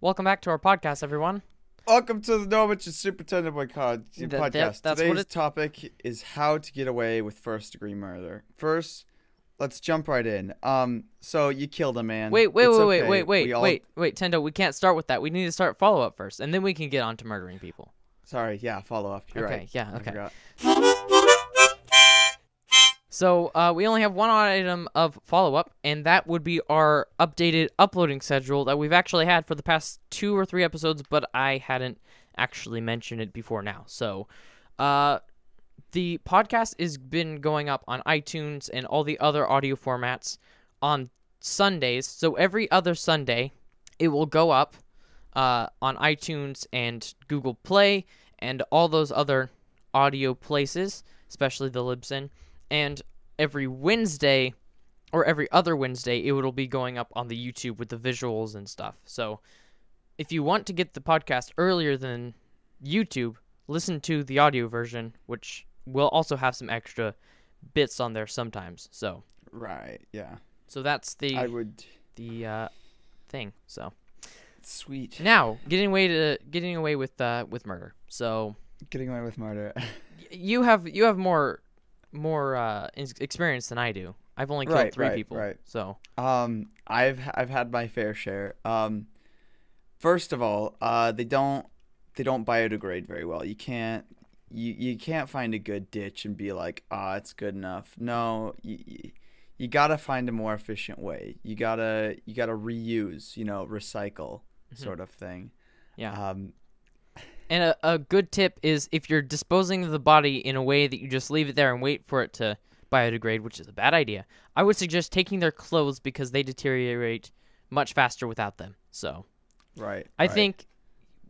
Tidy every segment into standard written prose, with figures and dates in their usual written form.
Welcome back to our podcast, everyone. Welcome to the Nomich and Supertendoboy podcast. That's Today's topic is how to get away with first-degree murder. First, let's jump right in. So you killed a man. Wait, It's okay. Tendo, we can't start with that. We need to start follow-up first, and then we can get on to murdering people. Sorry, yeah, follow up. You're right. Yeah, I okay. forgot. So, we only have one item of follow-up, and that would be our updated uploading schedule that we've actually had for the past 2 or 3 episodes, but I hadn't actually mentioned it before now. So, the podcast has been going up on iTunes and all the other audio formats on Sundays. So, every other Sunday, it will go up on iTunes and Google Play and all those other audio places, especially the Libsyn. And every Wednesday, or every other Wednesday, it will be going up on the YouTube with the visuals and stuff. So, if you want to get the podcast earlier than YouTube, listen to the audio version, which will also have some extra bits on there sometimes. So, Right, yeah. so that's the thing. So, Sweet. now getting away with murder. So, Getting away with murder. you have more experience than I do. I've only killed 3 people. Right. So I've had my fair share. First of all, they don't biodegrade very well. You can't find a good ditch and be like, it's good enough. No, you gotta find a more efficient way. You gotta reuse, recycle sort of thing. yeah. And a good tip is if you're disposing of the body in a way that you just leave it there and wait for it to biodegrade, which is a bad idea, I would suggest taking their clothes because they deteriorate much faster without them. So, I think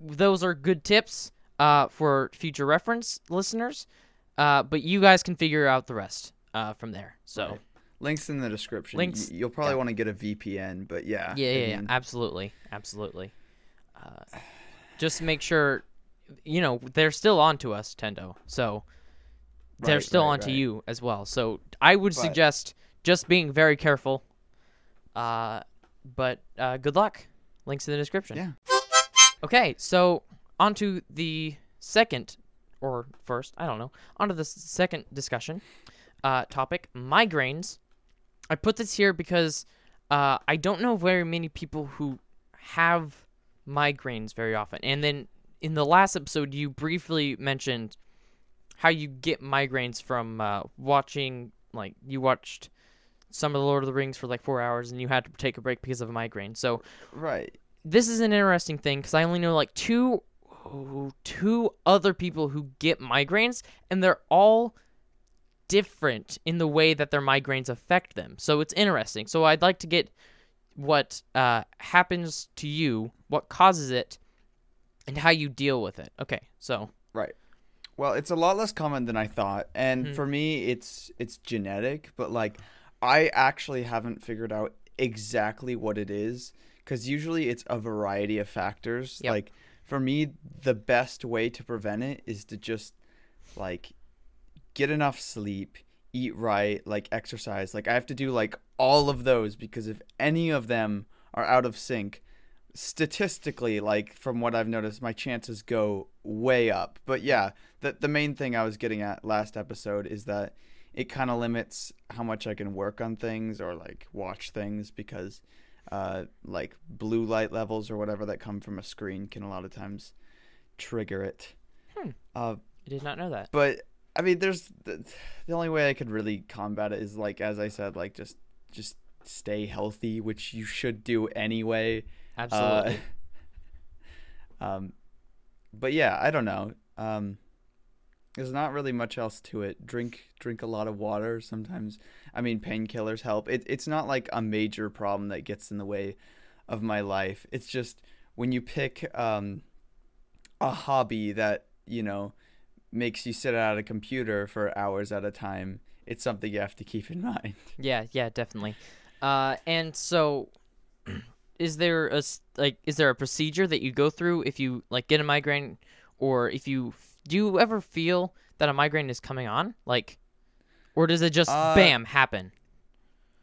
those are good tips for future reference listeners, but you guys can figure out the rest from there. So, Right. Links in the description. Links- You'll probably want to get a VPN, but yeah. Yeah, absolutely. Just make sure, they're still on to us, Tendo. So they're still on to you as well. So I would suggest just being very careful. But good luck. Links in the description. Yeah. Okay, so on to the second, or first, I don't know. On to the second discussion topic, migraines. I put this here because I don't know very many people who have migraines very often. And then in the last episode, you briefly mentioned how you get migraines from watching, like, you watched some of the Lord of the Rings for like 4 hours and you had to take a break because of a migraine. So this is an interesting thing because I only know like two other people who get migraines, and they're all different in the way that their migraines affect them. So it's interesting. So I'd like to get what happens to you, what causes it, and how you deal with it. Okay, so. Right. Well, it's a lot less common than I thought. And for me, it's genetic. But, like, I actually haven't figured out exactly what it is. Because usually it's a variety of factors. Yep. Like, for me, the best way to prevent it is to just, like, get enough sleep, eat right, like, exercise. Like, I have to do, like, all of those. Because if any of them are out of sync, statistically, like, from what I've noticed, my chances go way up. But yeah, the main thing I was getting at last episode is that it kind of limits how much I can work on things or like watch things, because like blue light levels or whatever that come from a screen can a lot of times trigger it. I did not know that. But I mean, there's the only way I could really combat it is, like, as I said, like, just stay healthy, which you should do anyway. Absolutely. But yeah, I don't know. There's not really much else to it. Drink a lot of water. Sometimes, I mean, painkillers help. It's not like a major problem that gets in the way of my life. It's just when you pick a hobby that, makes you sit at a computer for hours at a time, it's something you have to keep in mind. Yeah, definitely. And so is there a procedure that you go through if you like get a migraine, or if you do you ever feel that a migraine is coming on, like, or does it just bam happen?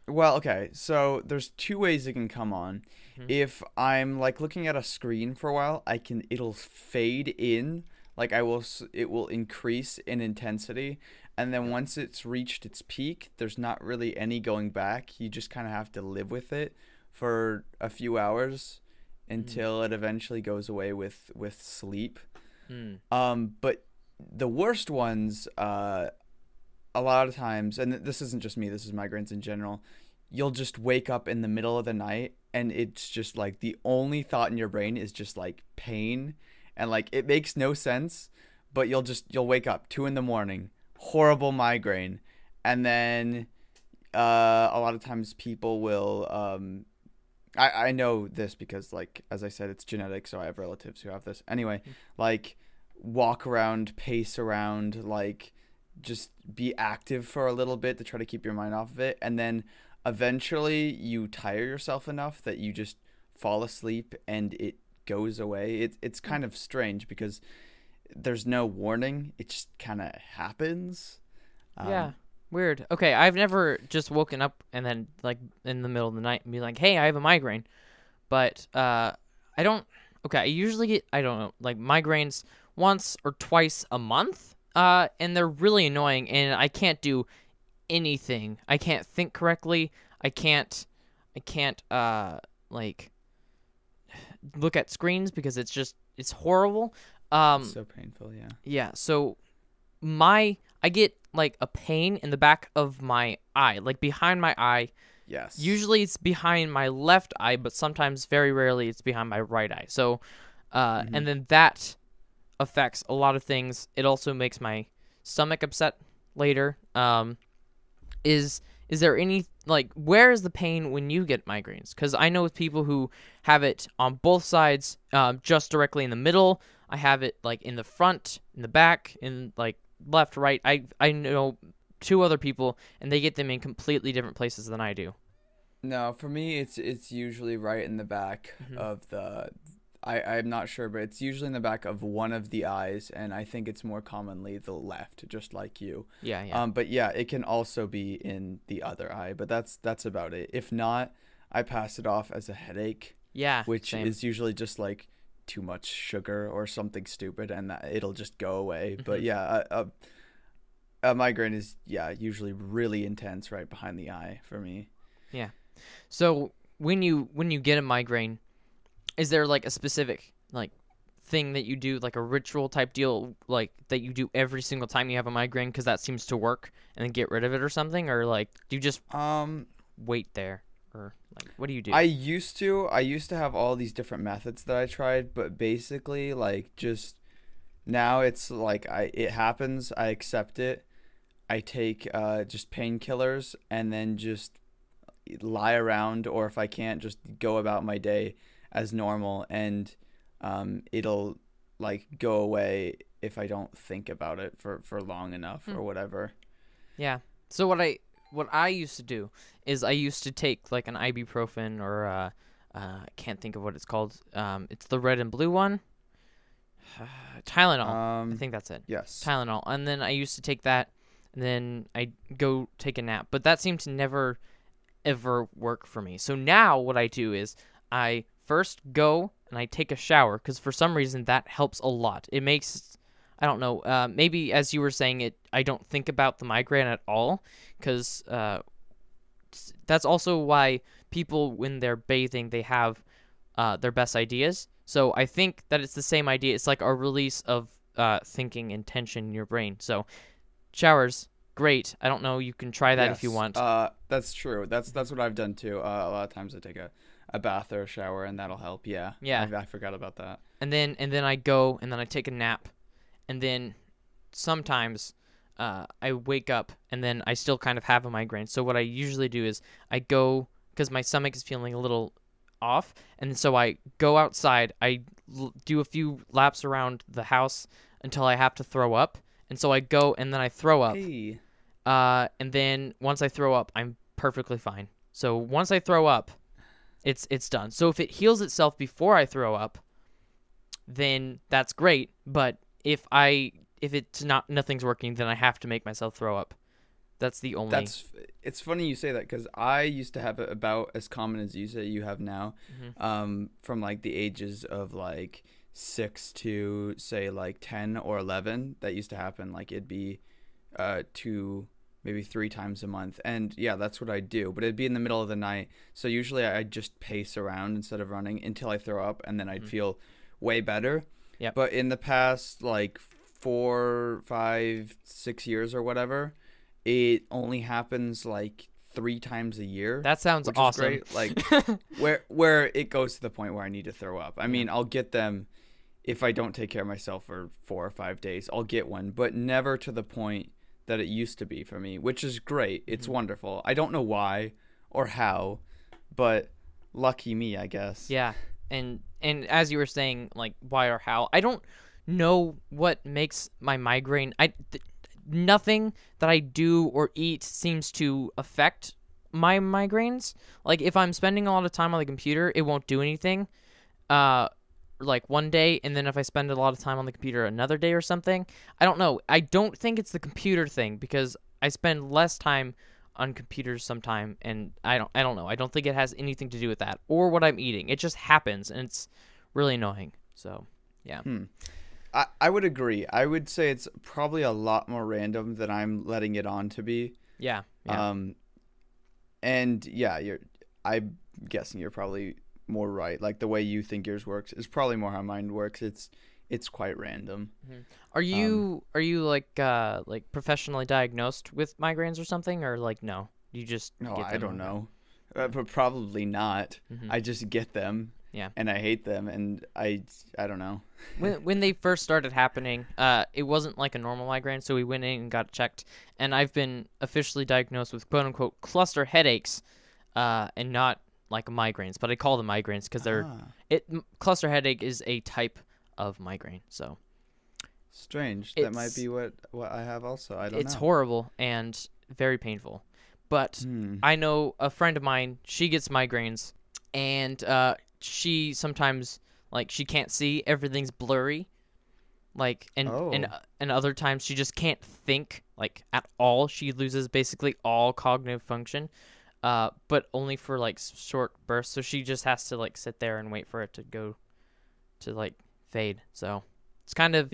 Well, okay. So there's two ways it can come on. Mhm. If I'm like looking at a screen for a while, it'll fade in. Like it will increase in intensity, and then once it's reached its peak, there's not really any going back. You just kind of have to live with it for a few hours Mm. until it eventually goes away with sleep. Mm. But the worst ones, a lot of times, and this isn't just me, this is migraines in general, you'll just wake up in the middle of the night and it's just like the only thought in your brain is just like pain, and like it makes no sense, but you'll wake up 2 in the morning, horrible migraine, and then a lot of times people will I know this because, like, as I said, it's genetic, so I have relatives who have this. Anyway, like, walk around, pace around, like, just be active for a little bit to try to keep your mind off of it. And then eventually you tire yourself enough that you just fall asleep and it goes away. It's kind of strange because there's no warning, it just kind of happens. Yeah. Um, Weird. Okay, I've never just woken up and then like in the middle of the night and be like, "Hey, I have a migraine." But I don't. Okay, I usually get, I don't know, like migraines once or twice a month. And they're really annoying and I can't do anything. I can't think correctly. I can't like look at screens because it's horrible. it's so painful, yeah. Yeah, so I get like a pain in the back of my eye, like behind my eye. Yes. Usually it's behind my left eye, but sometimes, very rarely, it's behind my right eye. So, Hmm. and then that affects a lot of things. It also makes my stomach upset later. Is there any, like, where is the pain when you get migraines? Because I know people who have it on both sides, just directly in the middle. I have it like in the front, in the back, in like left, right. I know two other people, and they get them in completely different places than I do. No, for me it's usually right in the back Hmm. of the I'm not sure, but it's usually in the back of one of the eyes, and I think it's more commonly the left, just like you. Yeah, yeah, But yeah, it can also be in the other eye, but that's about it. If not, I pass it off as a headache, yeah. which Same. is usually just like too much sugar or something stupid, and it'll just go away. Hmm. But yeah, a migraine is, yeah, usually really intense right behind the eye for me. Yeah. So when you get a migraine, is there like a specific like thing that you do, like a ritual type deal, like that you do every single time you have a migraine because that seems to work, and then get rid of it or something, or like do you just Um, wait there, or like what do you do? I used to have all these different methods that I tried, but basically like just now it's like it happens, I accept it. I take just painkillers and then just lie around, or if I can't, just go about my day as normal, and it'll like go away if I don't think about it for long enough Hmm. or whatever. Yeah. So what I used to do is I used to take like an ibuprofen or I can't think of what it's called. It's the red and blue one. Tylenol. I Um, think that's it. yes. Tylenol. And then I used to take that, and then I go take a nap. But that seemed to never ever work for me. So now what I do is I first go and I take a shower because for some reason that helps a lot. It makes, I don't know, maybe as you were saying it, I don't think about the migraine at all because that's also why people when they're bathing they have their best ideas. So I think that it's the same idea. It's like a release of thinking and tension in your brain. So showers, great. I don't know. You can try that if you Yes. want. That's true. That's what I've done too. A lot of times I take a bath or a shower, and that'll help. Yeah. I Yeah, I forgot about that. and then I go and then I take a nap, and then sometimes I wake up and then I still kind of have a migraine. So what I usually do is I go because my stomach is feeling a little off, and so I go outside. I do a few laps around the house until I have to throw up, and so I go and then I throw up. Hey. And then once I throw up, I'm perfectly fine. So once I throw up, it's done. So if it heals itself before I throw up, then that's great. But if it's not nothing's working, then I have to make myself throw up. That's the only. It's funny you say that because I used to have it about as common as you say you have now, from like the ages of like 6 to say like 10 or 11. That used to happen. Like it'd be 2, maybe 3 times a month, and yeah, that's what I do. But it'd be in the middle of the night, so usually I'd just pace around instead of running until I throw up, and then I'd feel way better. Yep. But in the past like 4, 5, 6 years or whatever, it only happens like 3 times a year. That sounds which awesome. Is great. Like where it goes to the point where I need to throw up. I mean, I'll get them if I don't take care of myself for 4 or 5 days. I'll get one, but never to the point that it used to be for me, which is great. It's wonderful. I don't know why or how, but lucky me, I guess. Yeah, and as you were saying, like why or how, I don't know what makes my migraine. Nothing that I do or eat seems to affect my migraines. Like if I'm spending a lot of time on the computer, it won't do anything. Like one day, and then if I spend a lot of time on the computer another day or something, I don't know. I don't think it's the computer thing because I spend less time on computers sometime, and I don't know. I don't think it has anything to do with that or what I'm eating. It just happens, and it's really annoying. So, yeah. I would agree. I would say it's probably a lot more random than I'm letting it on to be. Yeah. And yeah, I'm guessing you're probably more right. Like the way you think yours works is probably more how mine works. It's quite random. Are you like professionally diagnosed with migraines or something, or like no? You just no, get them? I don't know, but probably not. I just get them. Yeah. And I hate them, and I don't know. When they first started happening, it wasn't like a normal migraine, so we went in and got checked, and I've been officially diagnosed with quote unquote cluster headaches, and not like migraines, but I call them migraines because cluster headache is a type of migraine. So strange. That might be what I have also. I don't know. It's horrible and very painful. But I know a friend of mine, she gets migraines, and she sometimes like she can't see, everything's blurry. Like and other times she just can't think like at all. She loses basically all cognitive function. But only for like short bursts, so she just has to like sit there and wait for it to go to like fade. So it's kind of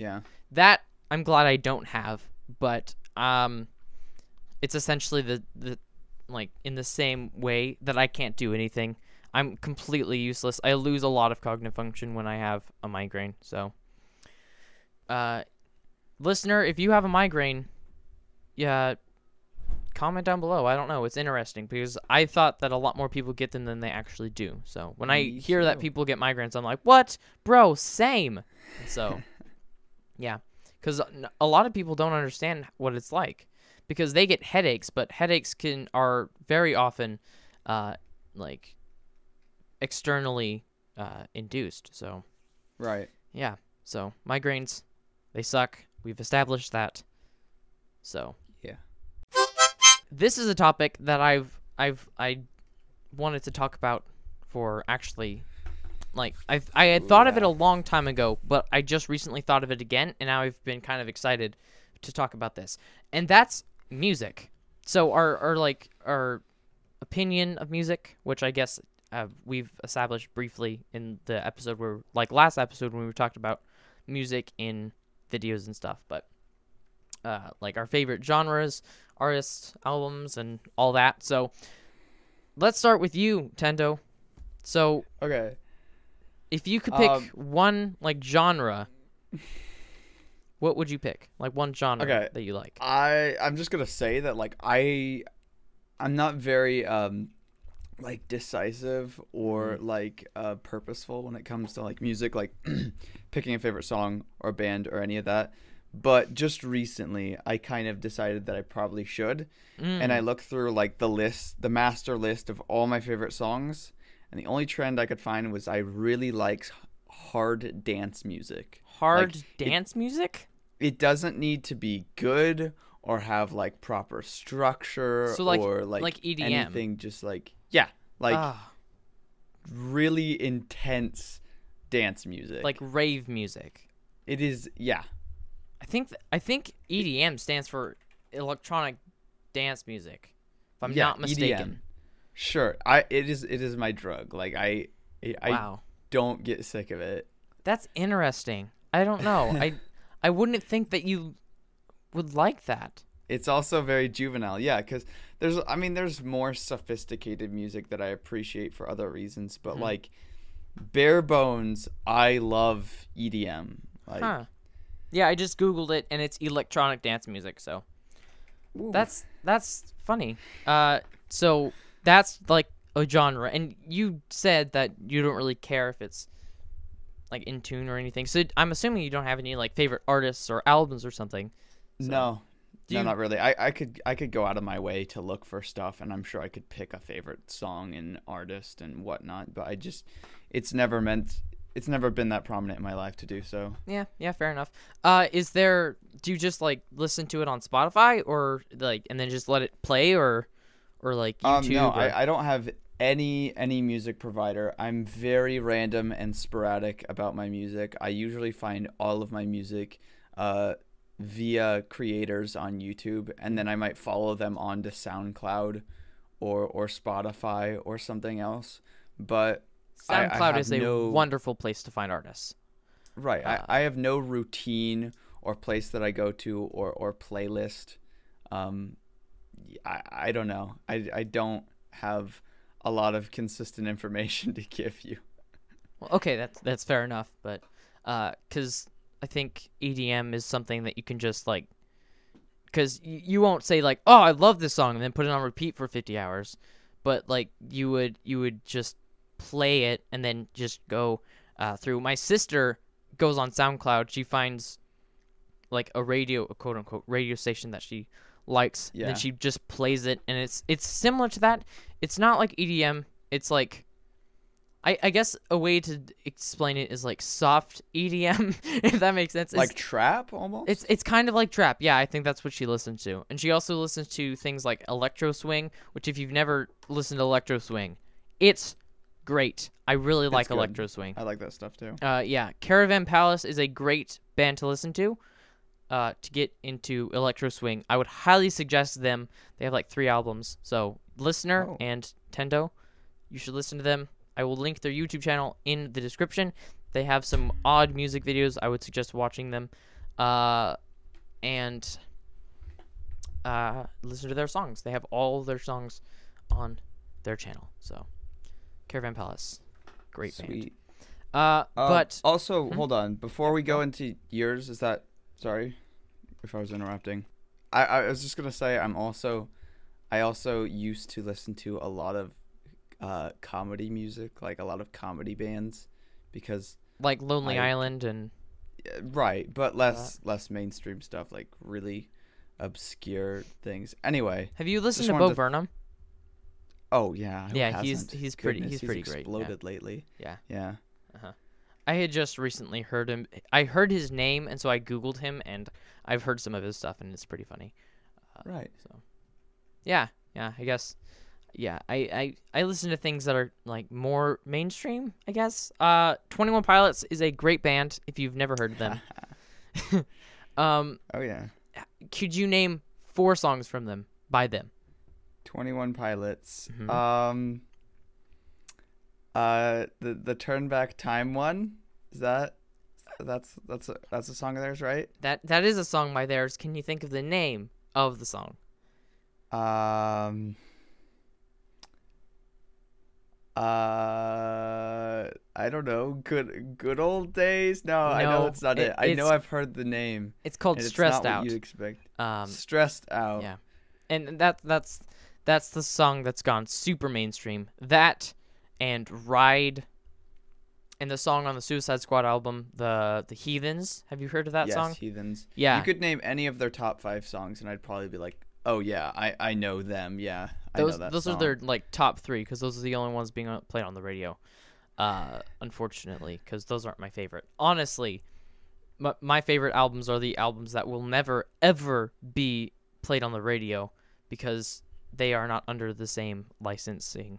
that I'm glad I don't have, but it's essentially the like in the same way that I can't do anything. I'm completely useless. I lose a lot of cognitive function when I have a migraine. So listener, if you have a migraine, comment down below. I don't know. It's interesting because I thought that a lot more people get them than they actually do. So when I hear that people get migraines, I'm like, what? Bro, same. So, yeah. Because a lot of people don't understand what it's like because they get headaches, but headaches are very often like externally induced. So, right. Yeah. So migraines, they suck. We've established that. So, yeah. This is a topic that I wanted to talk about for actually, like I had thought of it a long time ago, but I just recently thought of it again, and now I've been kind of excited to talk about this, and that's music. So our opinion of music, which I guess we've established briefly in the episode where, like last episode when we talked about music in videos and stuff, but like our favorite genres, artists, albums, and all that. So let's start with you, Tendo. So okay, if you could pick one like genre, what would you pick? Like one genre that you like? I'm just gonna say that like I'm not very like decisive or like purposeful when it comes to like music, like picking a favorite song or band or any of that. But just recently, I kind of decided that I probably should, and I looked through like the master list of all my favorite songs, and the only trend I could find was I really like hard dance music. Music? It doesn't need to be good or have like proper structure, so like, or like EDM. Anything, just like really intense dance music, like rave music. It is, yeah. I think EDM stands for electronic dance music, if I'm Yeah, not mistaken. EDM. Sure. It is my drug. Like I Wow, don't get sick of it. that's interesting. I don't know. I wouldn't think that you would like that. It's also very juvenile. Yeah, cuz there's more sophisticated music that I appreciate for other reasons, but like bare bones, I love EDM. Like Huh. Yeah, I just Googled it, and it's electronic dance music, so ooh. that's funny. So that's like a genre, and you said that you don't really care if it's like in tune or anything. So I'm assuming you don't have any like favorite artists or albums or something. So, No. do No, you? not really. I could go out of my way to look for stuff, and I'm sure I could pick a favorite song and artist and whatnot. But it's never been that prominent in my life to do so. Yeah, fair enough. Do you just like listen to it on Spotify or like, and then just let it play or like YouTube? No, or... I don't have any music provider. I'm very random and sporadic about my music. I usually find all of my music via creators on YouTube, and then I might follow them onto SoundCloud or Spotify or something else. But SoundCloud I is a wonderful place to find artists. right. I have no routine or place that I go to or playlist. I don't know. I don't have a lot of consistent information to give you. Well, okay, that's fair enough, but because I think EDM is something that you can just like, because you won't say like, oh, I love this song, and then put it on repeat for 50 hours, but like you would just play it and then just go through. My sister goes on SoundCloud. She finds like a quote unquote radio station that she likes, Yeah. and then she just plays it, and it's similar to that. It's not like EDM. It's like I guess a way to explain it is like soft EDM, if that makes sense. Like trap almost? It's kind of like trap. Yeah, I think that's what she listens to. And she also listens to things like electro swing, which if you've never listened to electro swing, it's great. I really like good. electro swing. I like that stuff too. Yeah, Caravan Palace is a great band to listen to get into electro swing. I would highly suggest them. They have like 3 albums. So Listener and Tendo, you should listen to them. I will link their YouTube channel in the description. They have some odd music videos. I would suggest watching them. And listen to their songs. They have all their songs on their channel. So, Caravan Palace. Great Sweet. band. But also, hold on. Before we go into yours, sorry if I was interrupting. I was just going to say I also used to listen to a lot of comedy music, like a lot of comedy bands, because like Lonely Island and right, but less mainstream stuff, like really obscure things. Anyway, have you listened to Bo Burnham? Oh yeah, yeah, he's pretty great. Exploded lately. Yeah. I had just recently heard him. I heard his name, and so I Googled him, and I've heard some of his stuff, and it's pretty funny. Right. So, yeah, I guess. Yeah, I listen to things that are like more mainstream, I guess. 21 Pilots is a great band if you've never heard of them. Oh yeah. Could you name 4 songs from them by them? 21 Pilots. Mm-hmm. The Turn Back Time one. Is that's a song of theirs, right? That is a song by theirs. Can you think of the name of the song? I don't know. Good old days. No, I know that's not it. I know I've heard the name. It's called Stressed Out. What you'd expect. Stressed Out. Yeah, and that's the song that's gone super mainstream. That and Ride, and the song on the Suicide Squad album, the Heathens. Have you heard of that song? Yes, Heathens. Yeah. You could name any of their top 5 songs, and I'd probably be like, oh yeah, I know them. Yeah, I know that song. Those are their like top 3 because those are the only ones being played on the radio. Unfortunately, because those aren't my favorite. Honestly, my favorite albums are the albums that will never ever be played on the radio because they are not under the same licensing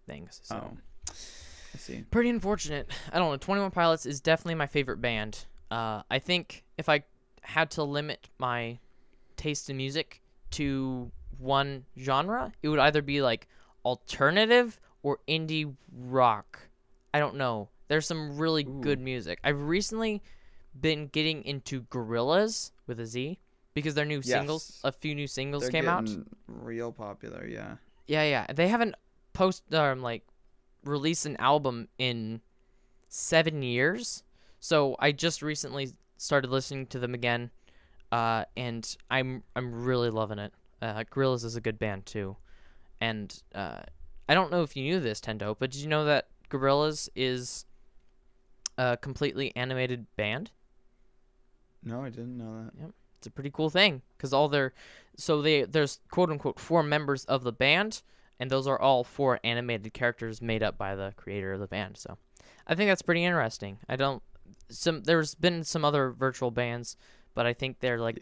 things. So. Oh, I see. Pretty unfortunate. I don't know. 21 Pilots is definitely my favorite band. I think if I had to limit my taste in music, to one genre, it would either be like alternative or indie rock. I don't know. There's some really good music. I've recently been getting into Gorillaz with a Z because their new singles, a few new singles came out. They're getting real popular, yeah. Yeah. They haven't released an album in 7 years. So I just recently started listening to them again, and I'm really loving it. Gorillaz is a good band too, and I don't know if you knew this, Tendo, but did you know that Gorillaz is a completely animated band? No, I didn't know that. Yep, it's a pretty cool thing because there's quote unquote 4 members of the band, and those are all 4 animated characters made up by the creator of the band. So I think that's pretty interesting. There's been some other virtual bands, but I think they're like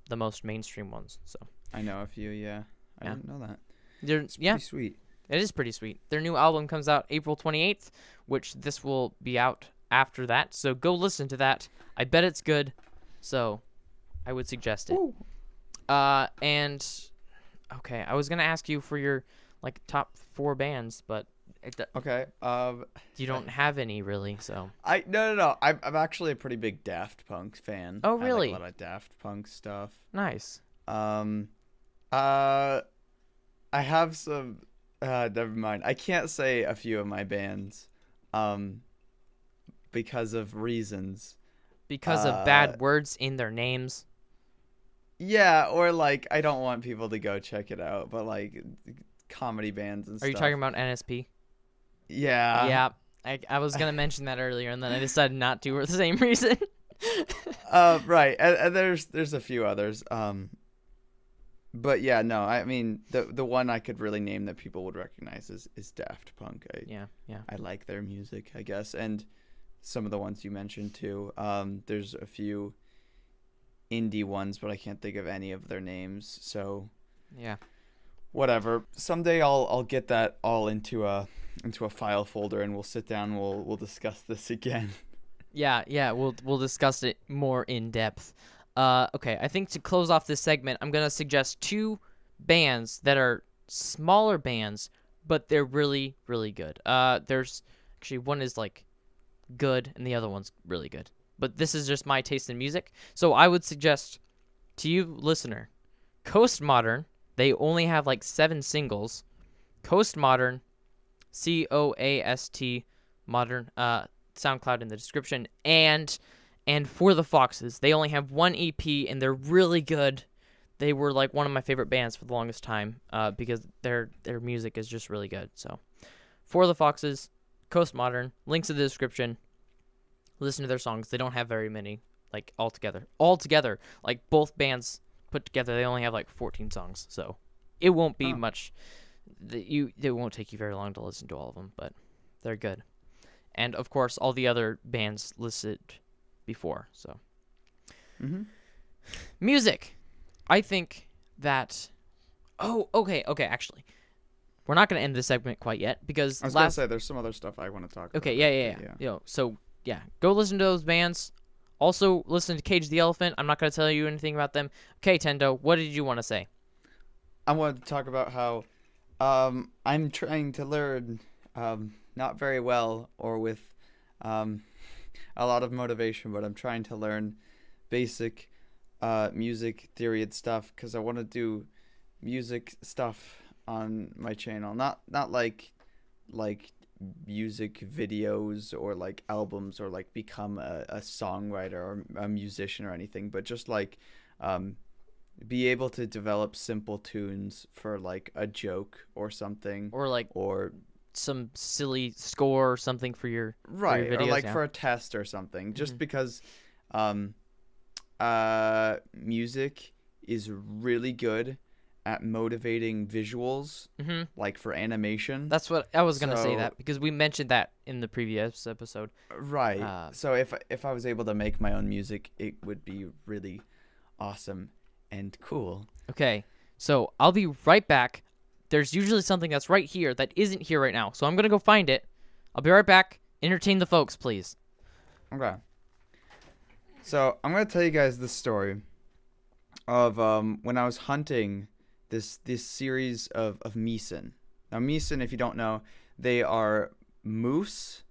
the most mainstream ones. So I know a few, yeah. I didn't know that. It's pretty sweet. It is pretty sweet. Their new album comes out April 28th, which this will be out after that. So go listen to that. I bet it's good. So I would suggest it. Ooh. And okay, I was gonna ask you for your like top 4 bands, but okay. You don't have any really, so. No. I'm actually a pretty big Daft Punk fan. Oh, really? I like a lot of Daft Punk stuff. Nice. I have some. Never mind. I can't say a few of my bands, because of reasons. Because of bad words in their names. Yeah, or like I don't want people to go check it out, but like comedy bands and stuff. Are you talking about NSP? Yeah. Yeah. I was gonna mention that earlier, and then I decided not to for the same reason. Right. And there's a few others. But yeah, no. I mean, the one I could really name that people would recognize is Daft Punk. Yeah. I like their music, I guess, and some of the ones you mentioned too. There's a few indie ones, but I can't think of any of their names. So yeah, whatever. Someday I'll get that all into a file folder, and we'll sit down. We'll discuss this again. Yeah. We'll discuss it more in depth. Okay, I think to close off this segment, I'm gonna suggest 2 bands that are smaller bands, but they're really, really good. There's actually one is like good, and the other one's really good. But this is just my taste in music, so I would suggest to you, listener, Coast Modern. They only have like 7 singles. Coast Modern, COAST Modern. SoundCloud in the description, and For the Foxes. They only have 1 EP, and they're really good. They were like one of my favorite bands for the longest time, because their music is just really good. So, For the Foxes, Coast Modern, links in the description. Listen to their songs. They don't have very many, like altogether, like both bands put together, they only have like 14 songs. So, it won't be much. It won't take you very long to listen to all of them, but they're good. And of course, all the other bands listed before. So, music. I think that. Oh, okay. Actually, we're not gonna end this segment quite yet because I was gonna say there's some other stuff I want to talk about. Okay, yeah. So yeah, go listen to those bands. Also, listen to Cage the Elephant. I'm not gonna tell you anything about them. Okay, Tendo, what did you want to say? I wanted to talk about how I'm trying to learn, not very well or with a lot of motivation, but I'm trying to learn basic music theory and stuff because I want to do music stuff on my channel. Not like music videos or like albums or like become a songwriter or a musician or anything, but just like be able to develop simple tunes for like a joke or something, or some silly score or something for your right, for your videos, or like for a test or something. Just because music is really good at motivating visuals, like for animation. That's what I was gonna say, that because we mentioned that in the previous episode. Right. So if I was able to make my own music, it would be really awesome and cool. Okay, so I'll be right back. There's usually something that's right here that isn't here right now, so I'm gonna go find it. I'll be right back. Entertain the folks, please. Okay. So I'm gonna tell you guys the story of when I was hunting this series of Meeson. Now Meeson, if you don't know, they are moose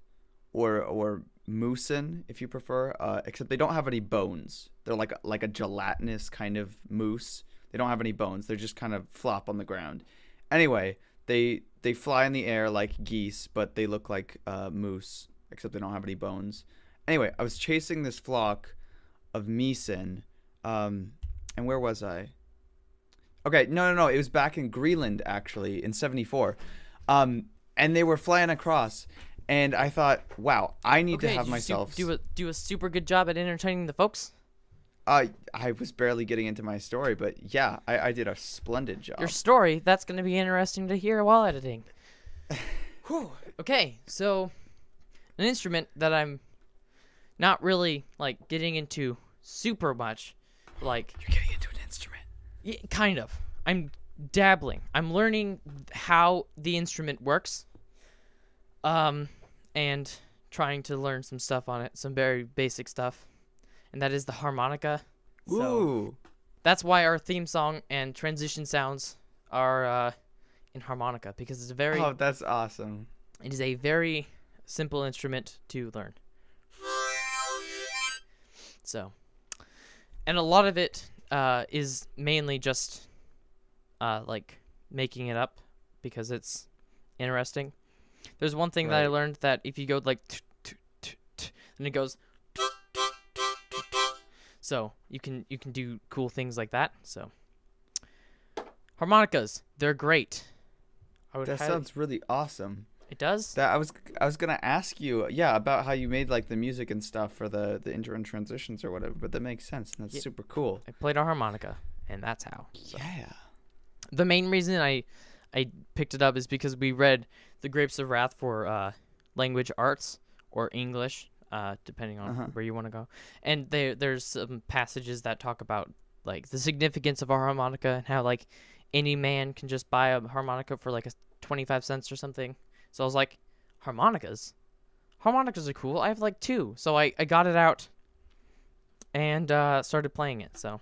or moosin if you prefer, except they don't have any bones. They're like a gelatinous kind of moose. They don't have any bones. They're just kind of flop on the ground. Anyway, they fly in the air like geese, but they look like moose, except they don't have any bones. Anyway, I was chasing this flock of Meeson, and where was I? Okay, no. It was back in Greenland, actually, in 74. And they were flying across, and I thought, wow, I need to have myself... do a super good job at entertaining the folks? I was barely getting into my story, but yeah, I did a splendid job. Your story, that's going to be interesting to hear while editing. Whew. Okay, so an instrument that I'm not really, like, getting into super much, like... You're getting into an instrument? Yeah, kind of. I'm dabbling. I'm learning how the instrument works, and trying to learn some stuff on it, some very basic stuff, and that is the harmonica. Ooh. So that's why our theme song and transition sounds are in harmonica, because it's a very... Oh, that's awesome. It is a very simple instrument to learn. So, and a lot of it is mainly just like making it up because it's interesting. There's one thing that I learned, that if you go like and it goes, so you can do cool things like that. So harmonicas, they're great. That sounds really awesome. It does? That I was gonna ask you, yeah, about how you made like the music and stuff for the intro and transitions or whatever, but that makes sense and that's super cool. I played a harmonica, and that's how. So. Yeah. The main reason I picked it up is because we read The Grapes of Wrath for language arts or English, depending on where you want to go. And there's some passages that talk about like the significance of a harmonica and how like any man can just buy a harmonica for like 25 cents or something. So I was like, harmonicas? Harmonicas are cool. I have like 2. So I got it out and started playing it. So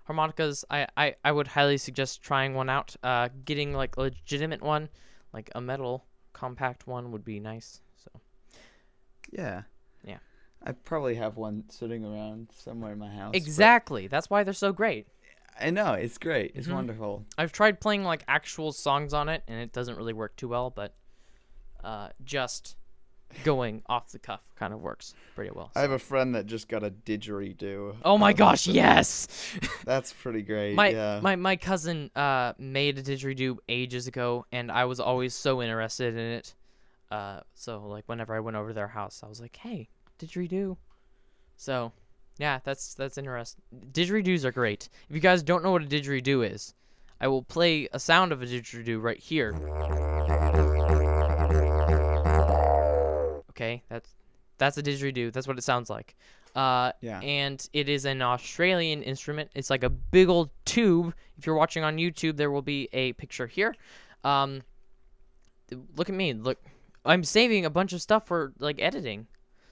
harmonicas, I would highly suggest trying one out. Getting like a legitimate one, like a metal compact one, would be nice. So yeah. I probably have one sitting around somewhere in my house. Exactly. That's why they're so great. I know, it's great. It's wonderful. I've tried playing like actual songs on it, and it doesn't really work too well, but just going off the cuff kind of works pretty well. So. I have a friend that just got a didgeridoo. Oh my gosh, yes! That's pretty great. My cousin made a didgeridoo ages ago, and I was always so interested in it. So like whenever I went over to their house, I was like, hey, didgeridoo. So yeah, that's interesting. Didgeridoos are great. If you guys don't know what a didgeridoo is, I will play a sound of a didgeridoo right here. Okay, that's a didgeridoo. That's what it sounds like. Yeah. And it is an Australian instrument. It's like a big old tube. If you're watching on YouTube, there will be a picture here. Look at me. Look, I'm saving a bunch of stuff for like editing.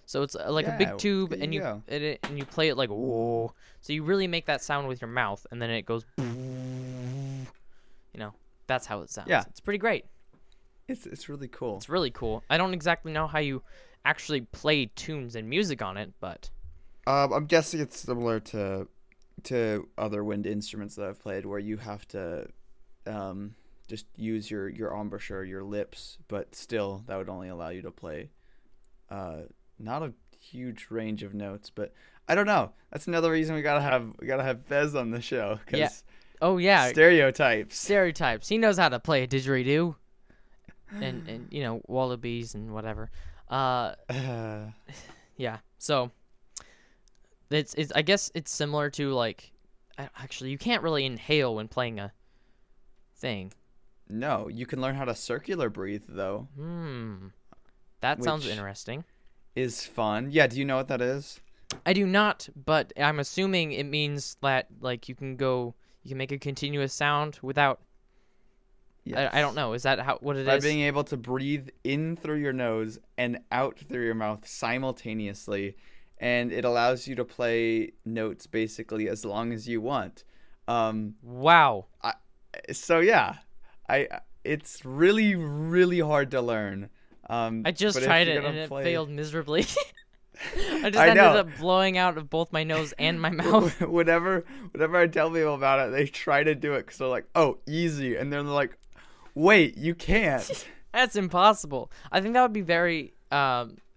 So it's like a big tube, and you edit, and you play it like whoa. So you really make that sound with your mouth, and then it goes. You know, that's how it sounds. Yeah. It's pretty great. It's really cool. It's really cool. I don't exactly know how you actually play tunes and music on it, but I'm guessing it's similar to other wind instruments that I've played, where you have to just use your embouchure, your lips, but still that would only allow you to play not a huge range of notes. But I don't know. That's another reason we gotta have Fez on the show. Yeah. Oh yeah. Stereotypes. He knows how to play a didgeridoo. And you know, wallabies and whatever. Yeah. So it's I guess it's similar to like actually you can't really inhale when playing a thing. No, you can learn how to circular breathe though. That sounds interesting. Is fun. Yeah, do you know what that is? I do not, but I'm assuming it means that like you can make a continuous sound without. Yes. I don't know. Is that what it is? By being able to breathe in through your nose and out through your mouth simultaneously, and it allows you to play notes basically as long as you want. Wow. So yeah, I it's really really hard to learn. I just But if tried you're it and gonna it play, failed miserably. I just I ended know. up blowing out of both my nose and my mouth. Whenever I tell people about it, they try to do it because they're like, "Oh, easy," and then they're like, "Wait, you can't." That's impossible. I think that would be very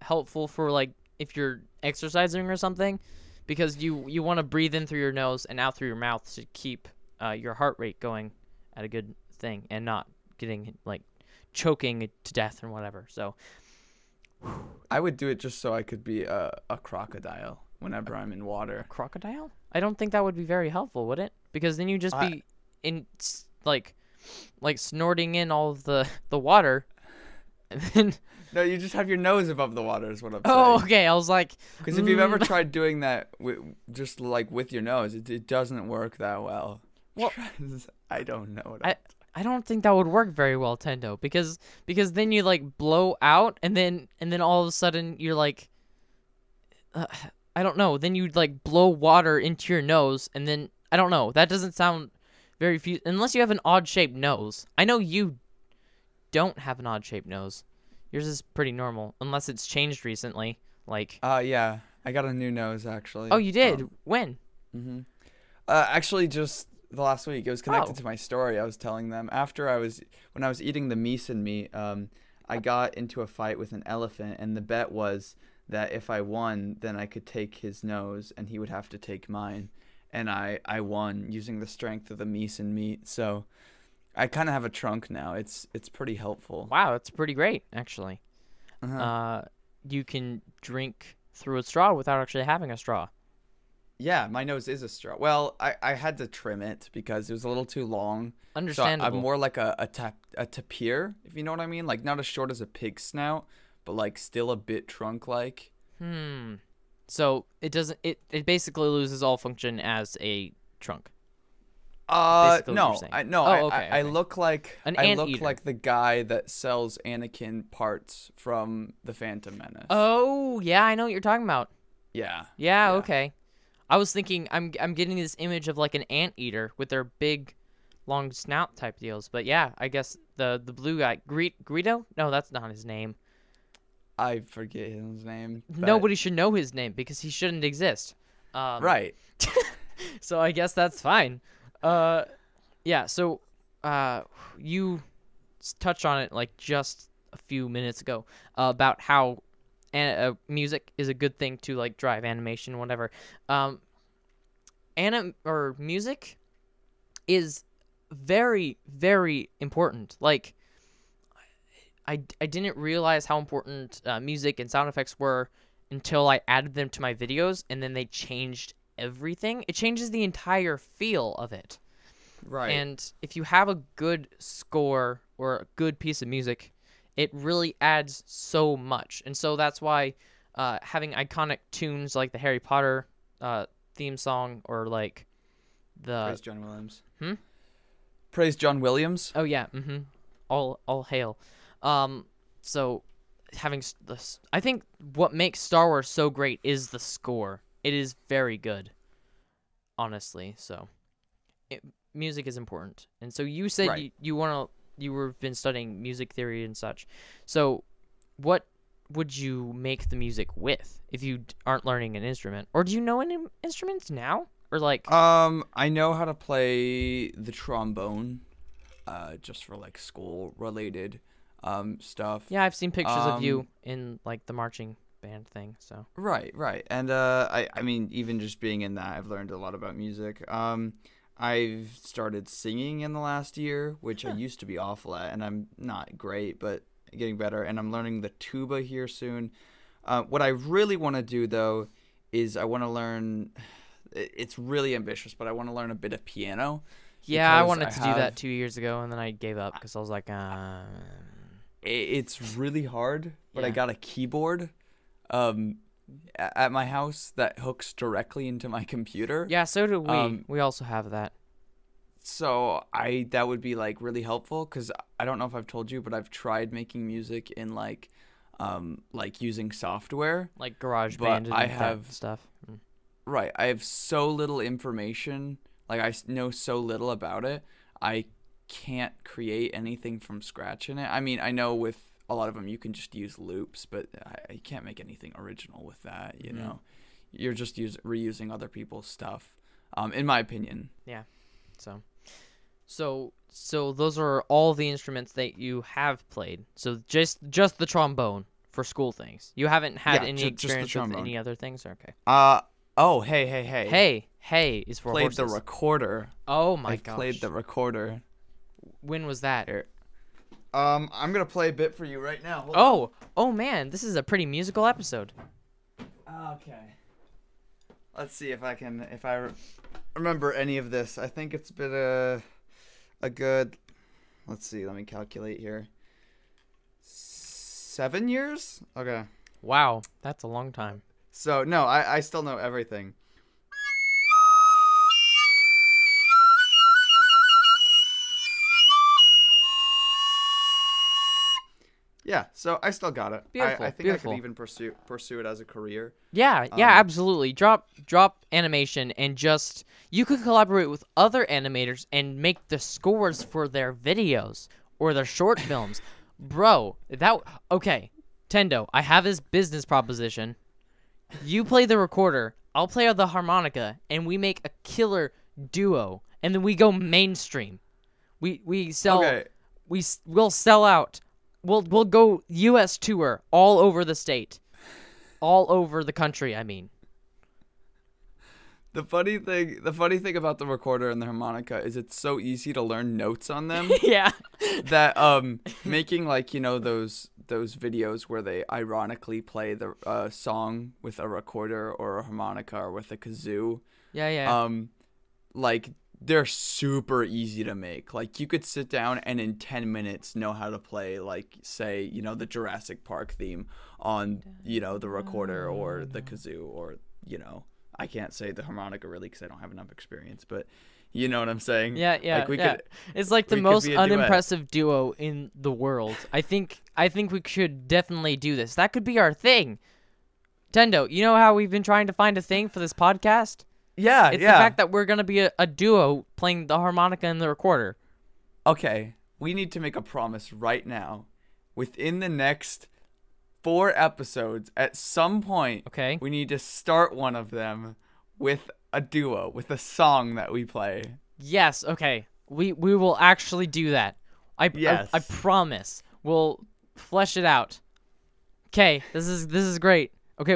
helpful for like if you're exercising or something, because you want to breathe in through your nose and out through your mouth to keep your heart rate going at a good thing and not getting like choking to death or whatever. So I would do it just so I could be a crocodile whenever I'm in water. crocodile? I don't think that would be very helpful, would it? Because then you just I, be in like snorting in all of the water, and then no, you just have your nose above the water is what I'm oh, saying. okay. I was like, Because if you've ever tried doing that just like with your nose, it doesn't work that well. Well, I don't know what I don't think that would work very well, Tendo, because then you like blow out and then all of a sudden you're like I don't know, then you'd like blow water into your nose and then I don't know. That doesn't sound very few unless you have an odd-shaped nose. I know you don't have an odd-shaped nose. Yours is pretty normal unless it's changed recently. Like yeah, I got a new nose actually. oh, you did? When? Mhm. Actually, just the last week. It was connected Oh. to my story. I was telling them when I was eating the meat meat. I got into a fight with an elephant, and the bet was that if I won, then I could take his nose, and he would have to take mine. And I won using the strength of the meat. So I kind of have a trunk now. It's pretty helpful. Wow, it's pretty great actually. Uh-huh. You can drink through a straw without actually having a straw. Yeah, my nose is a straw. Well, I had to trim it because it was a little too long. So Understandable. I'm more like a tapir, if you know what I mean. Like not as short as a pig snout, but like still a bit trunk-like. So it doesn't. It basically loses all function as a trunk. Basically what you're No, saying. no. Oh, okay, I okay. look like An I look anteater. like the guy that sells Anakin parts from the Phantom Menace. Oh yeah, I know what you're talking about. Yeah. Yeah, Yeah. okay. I was thinking I'm getting this image of like an anteater with their big, long snout type deals. But yeah, I guess the blue guy, Greedo? No, that's not his name. I forget his name. But... Nobody should know his name because he shouldn't exist. Right. So I guess that's fine. Yeah. So, you touched on it like just a few minutes ago about how music is a good thing to like drive animation, whatever. Music is very, very important. Like, I didn't realize how important music and sound effects were until I added them to my videos, and then they changed everything. It changes the entire feel of it. Right. And if you have a good score or a good piece of music, it really adds so much. And so that's why having iconic tunes like the Harry Potter theme song or like the Praise John Williams. Hmm? Praise John Williams. oh yeah, all hail. So having this, I think what makes Star Wars so great is the score. It is very good, honestly. So, music is important. And so you said Right. you were been studying music theory and such. So, what would you make the music with if you aren't learning an instrument? Or do you know any instruments now? Or like I know how to play the trombone, just for like school related stuff. yeah, I've seen pictures of you in like the marching band thing, so. Right. And I mean, even just being in that, I've learned a lot about music. I've started singing in the last year, which I used to be awful at, and I'm not great, but getting better. And I'm learning the tuba here soon. What I really want to do though is I want to learn. It's really ambitious, but I want to learn a bit of piano. Yeah, I because wanted to do have- that 2 years ago, and then I gave up because I was like, It's really hard, but I Yeah. got a keyboard at my house that hooks directly into my computer. yeah, so do we. Um, We also have that. So that would be like really helpful because I don't know if I've told you, but I've tried making music in like using software. Like GarageBand but and I that have- stuff. Right. I have so little information. Like I know so little about it. I can't create anything from scratch in it. I mean, I know with a lot of them you can just use loops, but you can't make anything original with that, you know. You're just reusing other people's stuff, in my opinion. Yeah. So those are all the instruments that you have played. So just the trombone for school things. You haven't had any experience with any other things? Okay. Oh, hey. Hey is for played horses. the recorder. Oh my gosh. I played the recorder. When was that? Here. I'm going to play a bit for you right now. Hold on. Oh man, this is a pretty musical episode. Okay. Let's see if I remember any of this. I think it's been a good, let's see, let me calculate here. 7 years? Okay. Wow, that's a long time. So, no, I still know everything. Yeah, so I still got it. Beautiful, I think beautiful. I could even pursue it as a career. Yeah, absolutely. Drop animation and just you could collaborate with other animators and make the scores for their videos or their short films. Bro, okay. Tendo, I have this business proposition. You play the recorder, I'll play the harmonica, and we make a killer duo, and then we go mainstream. We sell. Okay. We'll sell out. We'll go U.S. tour all over the state, all over the country. I mean, the funny thing about the recorder and the harmonica is it's so easy to learn notes on them. Yeah. That making like those videos where they ironically play the song with a recorder or a harmonica or with a kazoo. Yeah. Like they're super easy to make. Like you could sit down and in 10 minutes know how to play like say, the Jurassic Park theme on, the recorder or the kazoo or, I can't say the harmonica really cuz I don't have enough experience, but you know what I'm saying? Yeah. Like it's like the most unimpressive duo in the world. I think we should definitely do this. That could be our thing. Tendo, you know how we've been trying to find a thing for this podcast? Yeah, it's the fact that we're going to be a duo playing the harmonica and the recorder. Okay, we need to make a promise right now. Within the next 4 episodes, at some point, okay, we need to start one of them with a duo, with a song that we play. Yes, okay. We will actually do that. I promise. We'll flesh it out. Okay, this is great. Okay,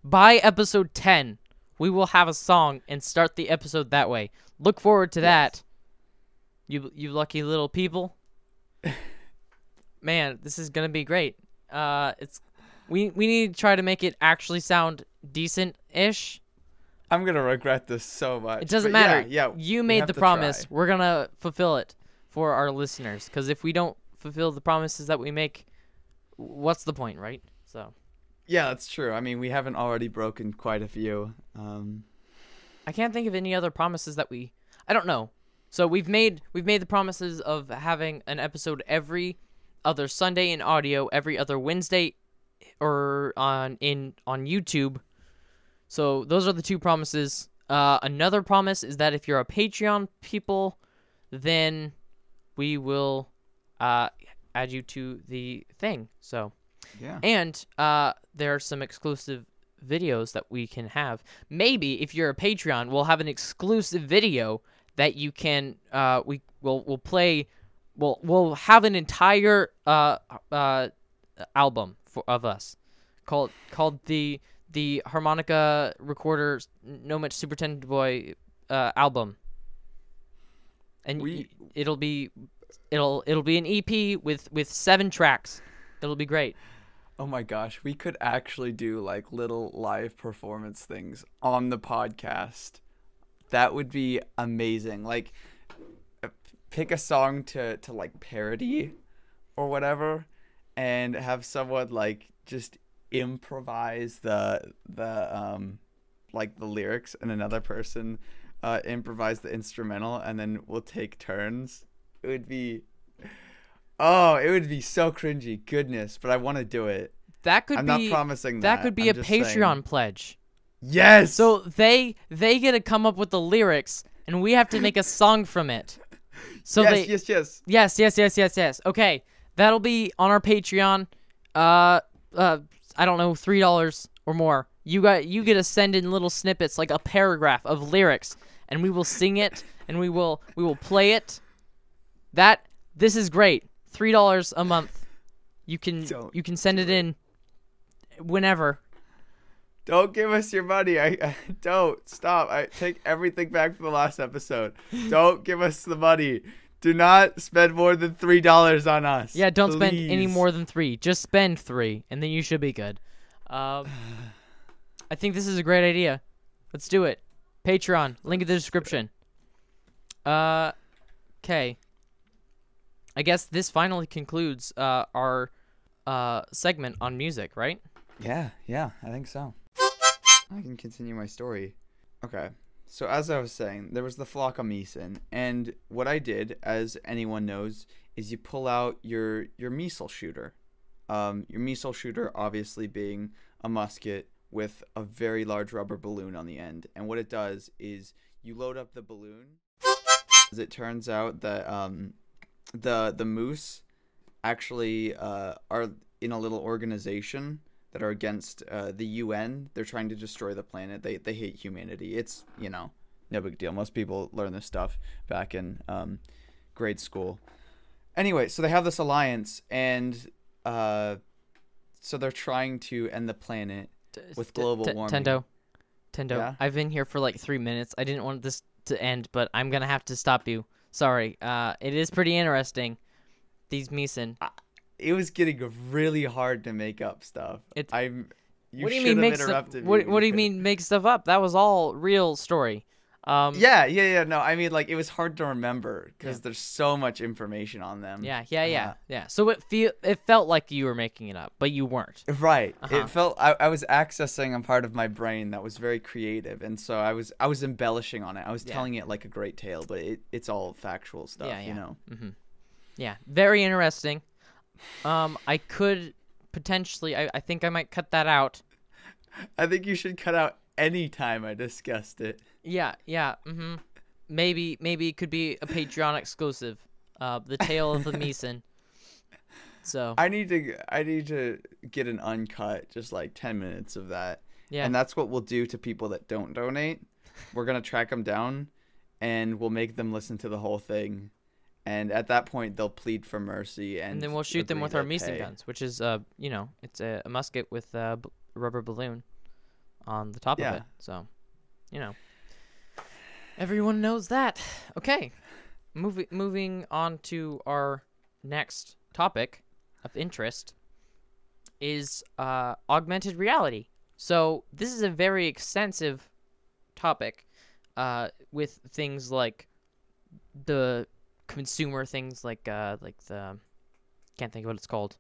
by episode 10, we will have a song and start the episode that way. Look forward to that. You lucky little people. Man, this is gonna be great. We need to try to make it actually sound decent-ish. I'm gonna regret this so much. It doesn't matter. Yeah, you made the promise. We're gonna fulfill it for our listeners. Because if we don't fulfill the promises that we make, what's the point, right? So. Yeah, that's true. I mean, we haven't already broken quite a few. I can't think of any other promises that I don't know. So we've made the promises of having an episode every other Sunday in audio, every other Wednesday, or on YouTube. So those are the 2 promises. Another promise is that if you're a Patreon people, then we will add you to the thing. So. Yeah. And there are some exclusive videos that we can have. Maybe if you're a Patreon, we'll have an exclusive video that you can we'll play. We'll have an entire album of us called the harmonica recorder Nomich Supertendoboy album. And it'll be an EP with 7 tracks. It'll be great. Oh my gosh, we could actually do like little live performance things on the podcast. That would be amazing. Like pick a song to like parody or whatever and have someone like just improvise the like the lyrics and another person improvise the instrumental and then we'll take turns. It would be so cringy. Goodness, but I want to do it. I'm not promising that. That could be a Patreon pledge. Yes. So they get to come up with the lyrics, and we have to make a song from it. So yes. Yes. Okay, that'll be on our Patreon. I don't know, $3 or more. You get to send in little snippets, like a paragraph of lyrics, and we will sing it, and we will play it. This is great. $3 a month. You can send it in whenever. Don't give us your money. I don't. Stop. I take everything back from the last episode. Don't give us the money. Do not spend more than $3 on us. Yeah, don't spend please. any more than 3. Just spend 3, and then you should be good. I think this is a great idea. Let's do it. Patreon, link in the description. Okay. I guess this finally concludes our segment on music, right? Yeah, I think so. I can continue my story. Okay. So as I was saying, there was the flock of Meeson, and what I did, as anyone knows, is you pull out your missile shooter. Your missile shooter obviously being a musket with a very large rubber balloon on the end. And what it does is you load up the balloon. As it turns out that the moose actually are in a little organization that are against the UN. They're trying to destroy the planet. They hate humanity. It's, no big deal. Most people learn this stuff back in grade school. Anyway, so they have this alliance, and so they're trying to end the planet with global warming. Tendo, Yeah? I've been here for like 3 minutes. I didn't want this to end, but I'm gonna have to stop you. Sorry. It is pretty interesting. These Meeson. It was getting really hard to make up stuff. What You do you should mean have make stuff? interrupted me. What do you mean make stuff up? That was all real story. Yeah. No, I mean, like, it was hard to remember because there's so much information on them. Yeah. So it felt like you were making it up, but you weren't. Right. It felt I was accessing a part of my brain that was very creative, and so I was embellishing on it. I was telling it like a great tale, but it's all factual stuff, you know. Mm-hmm. Yeah, very interesting. I could potentially. I think I might cut that out. I think you should cut out any time I discussed it. Yeah. Mm-hmm. Maybe it could be a Patreon exclusive. The Tale of the Meeson. So I need to get an uncut, just like 10 minutes of that. Yeah. And that's what we'll do to people that don't donate. We're gonna track them down, and we'll make them listen to the whole thing. And at that point, they'll plead for mercy, and then we'll shoot them with our Meeson pay. guns, which is it's a musket with a rubber balloon on the top of it. So, everyone knows that. Okay, moving on to our next topic of interest is augmented reality. So this is a very extensive topic with things like the consumer things like the can't think of what it's called.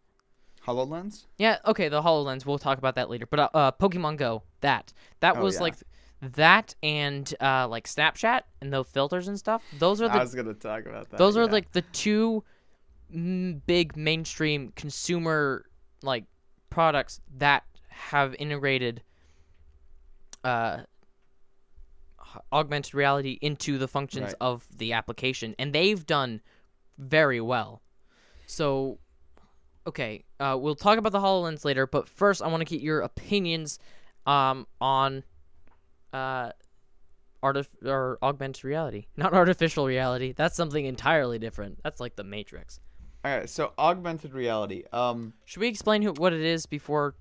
HoloLens? Yeah, okay, the HoloLens. We'll talk about that later. But Pokemon Go, that was like that and like Snapchat and the filters and stuff. Those are I was gonna talk about that. Those are like the two big mainstream consumer like products that have integrated augmented reality into the functions of the application, and they've done very well. So, okay, we'll talk about the HoloLens later, but first I want to get your opinions on augmented reality. Not artificial reality. That's something entirely different. That's like the Matrix. All right, so augmented reality. Should we explain what it is before?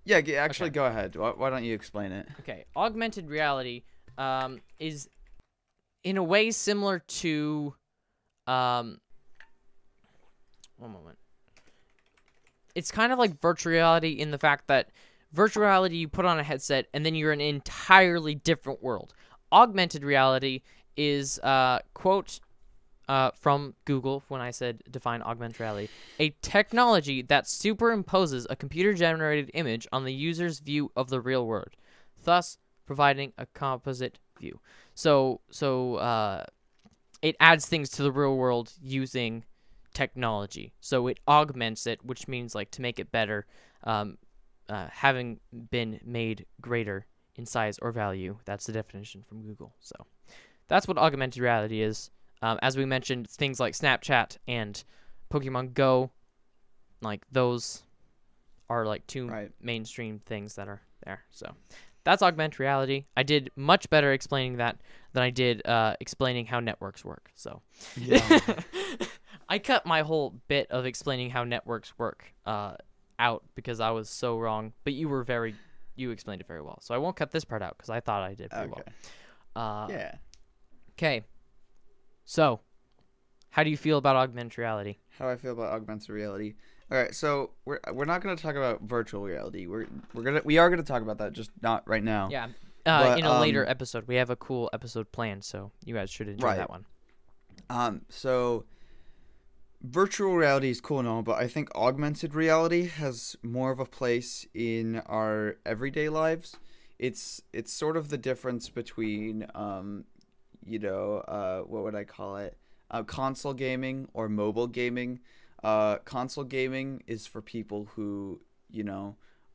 Yeah, actually, go ahead. Why don't you explain it? Okay, augmented reality is in a way similar to one moment. It's kind of like virtual reality in the fact that virtual reality you put on a headset and then you're in an entirely different world. Augmented reality is quote from Google when I said define augmented reality, a technology that superimposes a computer-generated image on the user's view of the real world, thus providing a composite view. So it adds things to the real world using technology. So it augments it, which means like to make it better, having been made greater in size or value. That's the definition from Google. So that's what augmented reality is. As we mentioned, things like Snapchat and Pokemon Go, like those are like two Right. mainstream things that are there. So that's augmented reality. I did much better explaining that than I did explaining how networks work. So Yeah. I cut my whole bit of explaining how networks work out because I was so wrong. But you explained it very well. So I won't cut this part out because I thought I did pretty Okay. well. Yeah. Okay. So, how do you feel about augmented reality? How I feel about augmented reality. All right, so we're not going to talk about virtual reality. We are gonna talk about that, just not right now. Yeah. But, In a later episode, we have a cool episode planned, so you guys should enjoy Right. that one. So virtual reality is cool and all, but I think augmented reality has more of a place in our everyday lives. It's sort of the difference between what would I call it? Console gaming or mobile gaming. Console gaming is for people who,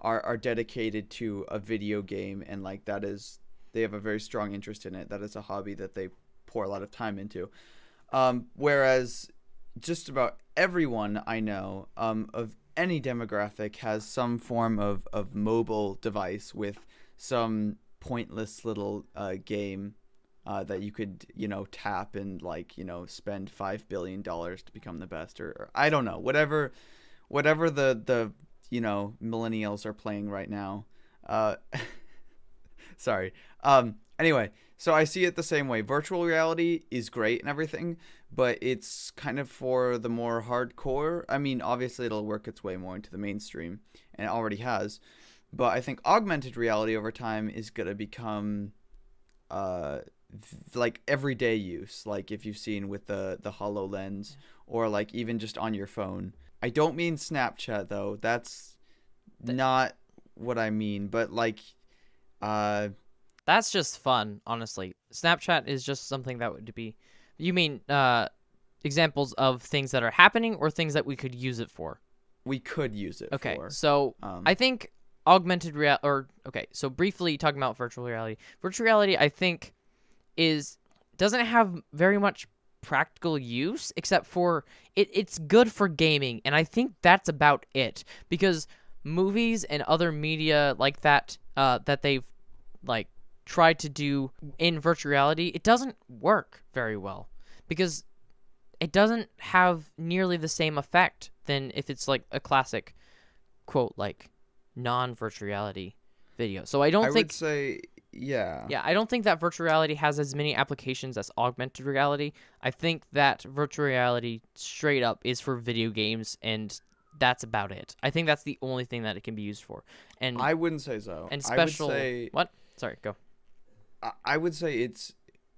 are dedicated to a video game, and like they have a very strong interest in it. That is a hobby that they pour a lot of time into. Whereas just about everyone I know of any demographic has some form of mobile device with some pointless little game that you could, tap and spend $5 billion to become the best, or I don't know, whatever the millennials are playing right now. Sorry. Anyway, so I see it the same way. Virtual reality is great and everything, but it's kind of for the more hardcore. I mean, obviously it'll work its way more into the mainstream, and it already has. But I think augmented reality over time is gonna become like everyday use, like if you've seen with the HoloLens, or like even just on your phone. I don't mean Snapchat though. That's not what I mean, but like that's just fun, honestly. Snapchat is just something that would be. You mean examples of things that are happening or things that we could use it for? We could use it okay, for. So I think augmented reality, so briefly talking about virtual reality. Virtual reality, I think, doesn't have very much practical use except for it's good for gaming, and I think that's about it, because movies and other media like that that they've like tried to do in virtual reality, it doesn't work very well because it doesn't have nearly the same effect than if it's like a classic quote like non-virtual reality video. So I would say yeah, I don't think that virtual reality has as many applications as augmented reality. I think that virtual reality straight up is for video games, and that's about it. I think that's the only thing that it can be used for. And I wouldn't say so. And special. What? Sorry, go. I would say it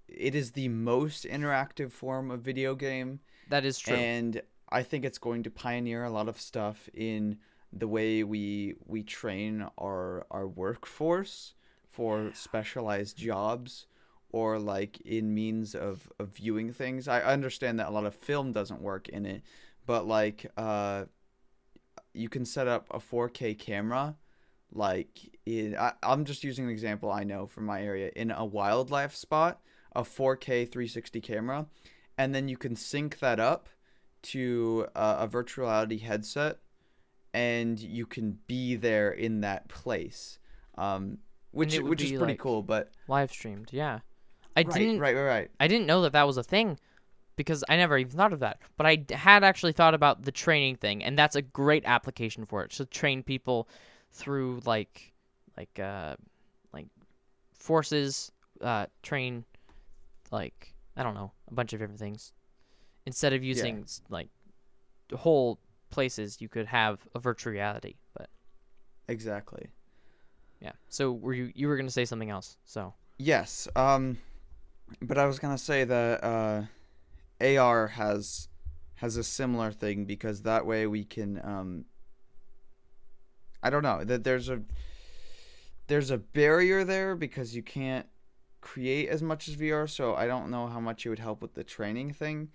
is the most interactive form of video game. That is true. And I think it's going to pioneer a lot of stuff in the way we train our workforce for specialized jobs, or like in means of viewing things. I understand that a lot of film doesn't work in it, but like you can set up a 4K camera, like I'm just using an example I know from my area, in a wildlife spot, a 4K 360 camera, and then you can sync that up to a virtual reality headset, and you can be there in that place, which is pretty like cool. But live streamed, yeah. Right. I didn't know that was a thing, because I never even thought of that. But I had actually thought about the training thing, and that's a great application for it, to train people through like forces, train like, I don't know, a bunch of different things. Instead of using like whole places, you could have a virtual reality. But exactly. Yeah. So you were gonna say something else? So yes. But I was gonna say that AR has a similar thing, because that way we can I don't know, that there's a barrier there because you can't create as much as VR, so I don't know how much it would help with the training thing,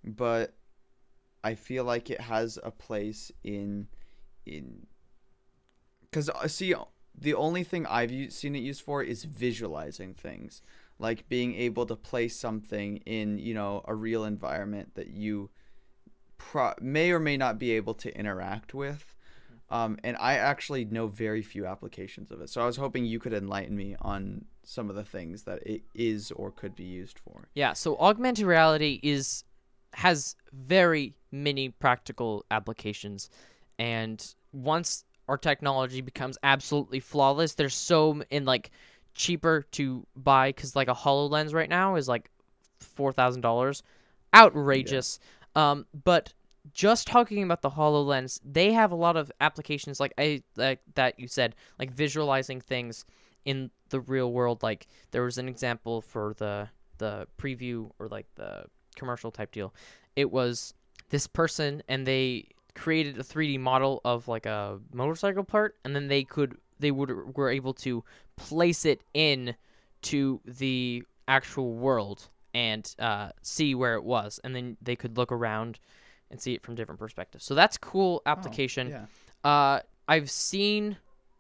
but I feel like it has a place in because see, the only thing seen it used for is visualizing things, like being able to place something in, a real environment that you may or may not be able to interact with. And I actually know very few applications of it. So I was hoping you could enlighten me on some of the things that it is or could be used for. Yeah, so augmented reality has very many practical applications, and once our technology becomes absolutely flawless, there's like cheaper to buy, because like a HoloLens right now is like $4,000, outrageous. But just talking about the HoloLens, they have a lot of applications like that you said, like visualizing things in the real world. Like there was an example for the preview, or like the commercial type deal. It was this person, and they created a 3D model of like a motorcycle part, and then were able to place it in to the actual world and see where it was, and then they could look around and see it from different perspectives. So that's a cool application. Oh, yeah. I've seen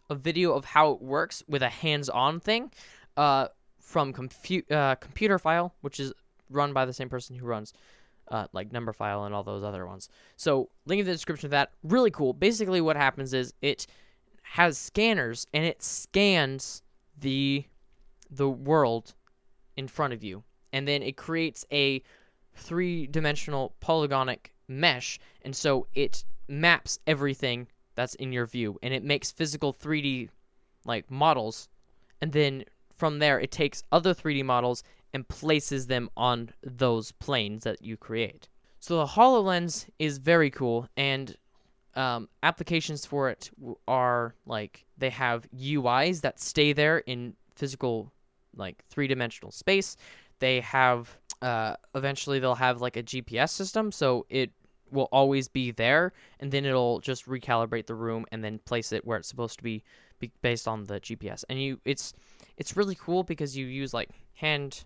a video of how it works with a hands-on thing from Computer File, which is run by the same person who runs like Number File and all those other ones. So link in the description of that. Really cool. Basically what happens is it has scanners, and it scans the world in front of you, and then it creates a 3-dimensional polygonic mesh, and so it maps everything that's in your view, and it makes physical 3D like models, and then from there it takes other 3D models and places them on those planes that you create. So the HoloLens is very cool, and applications for it are like they have UIs that stay there in physical like 3-dimensional space. They have eventually they'll have like a GPS system, so it will always be there, and then it'll just recalibrate the room and then place it where it's supposed to be based on the GPS. And it's really cool because you use like hand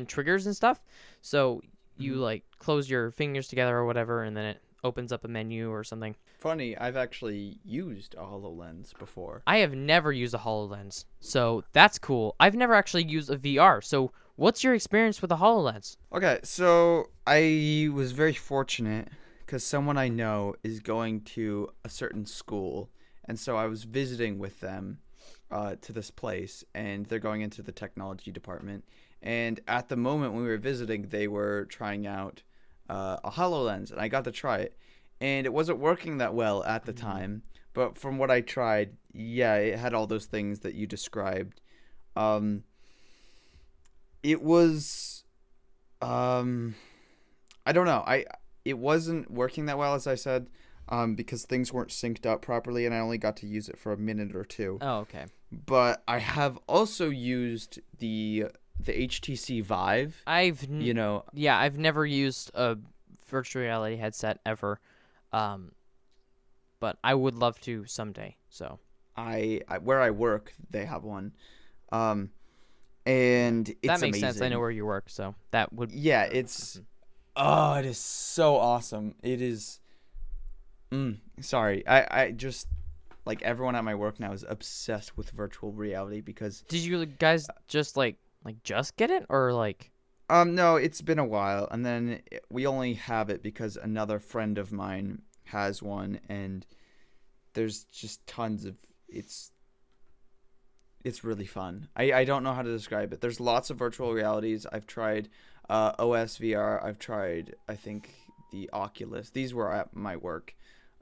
triggers and stuff. So you like close your fingers together or whatever, and then it opens up a menu or something. Funny, I've actually used a HoloLens before. I have never used a HoloLens, so that's cool. I've never actually used a VR, so what's your experience with a HoloLens? Okay, so I was very fortunate because someone I know is going to a certain school, and so I was visiting with them to this place, and they're going into the technology department. And at the moment when we were visiting, they were trying out a HoloLens, and I got to try it. And it wasn't working that well at the time, but from what I tried, yeah, it had all those things that you described. It was, I don't know. It wasn't working that well, as I said, because things weren't synced up properly, and I only got to use it for a minute or two. Oh, okay. But I have also used the HTC Vive. I've never used a virtual reality headset ever. But I would love to someday. So I where I work, they have one, and it's that makes amazing. sense. I know where you work, so that would it's it is so awesome. It is. Sorry, I just like everyone at my work now is obsessed with virtual reality because. Did you guys just just get it, or like? No, it's been a while, and then we only have it because another friend of mine has one, and there's just tons of it's really fun. I don't know how to describe it. There's lots of virtual realities. I've tried OS VR. I've tried, I think, the Oculus. These were at my work.